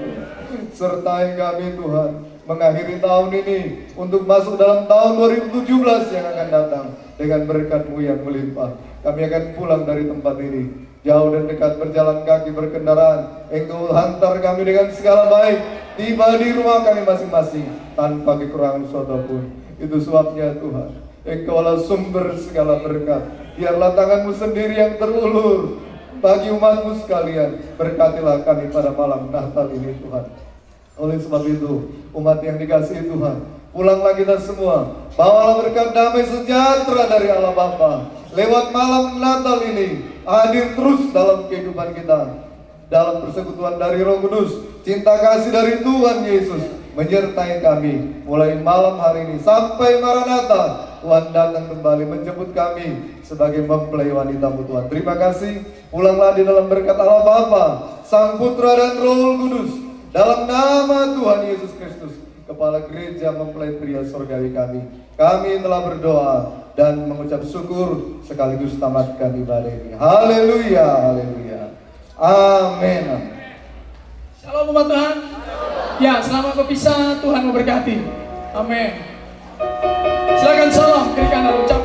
sertai kami Tuhan, mengakhiri tahun ini untuk masuk dalam tahun 2017 yang akan datang dengan berkat-Mu yang melimpah. Kami akan pulang dari tempat ini, jauh dan dekat berjalan kaki berkendaraan. Engkau hantar kami dengan segala baik, tiba di rumah kami masing-masing tanpa kekurangan suatu pun. Itu sebabnya Tuhan, Engkaulah sumber segala berkat. Biarlah tangan-Mu sendiri yang terulur bagi umat-Mu sekalian. Berkatilah kami pada malam Natal ini Tuhan. Oleh sebab itu, umat yang dikasihi Tuhan, pulanglah kita semua, bawalah berkat damai sejahtera dari Allah Bapa. Lewat malam Natal ini, hadir terus dalam kehidupan kita, dalam persekutuan dari Roh Kudus, cinta kasih dari Tuhan Yesus menyertai kami mulai malam hari ini sampai Maranatha. Tuhan datang kembali menjemput kami sebagai mempelai wanita-Mu Tuhan. Terima kasih. Pulanglah di dalam berkat Allah Bapa, Sang Putra dan Roh Kudus. Dalam nama Tuhan Yesus Kristus, Kepala Gereja Mempelai Pria Surgawi kami telah berdoa dan mengucap syukur sekaligus tamatkan ibadah ini. Haleluya, haleluya. Amin. Shalom umat Tuhan. Ya, selamat berpisah. Tuhan memberkati. Amin. Silakan salam kiri kanan ucap.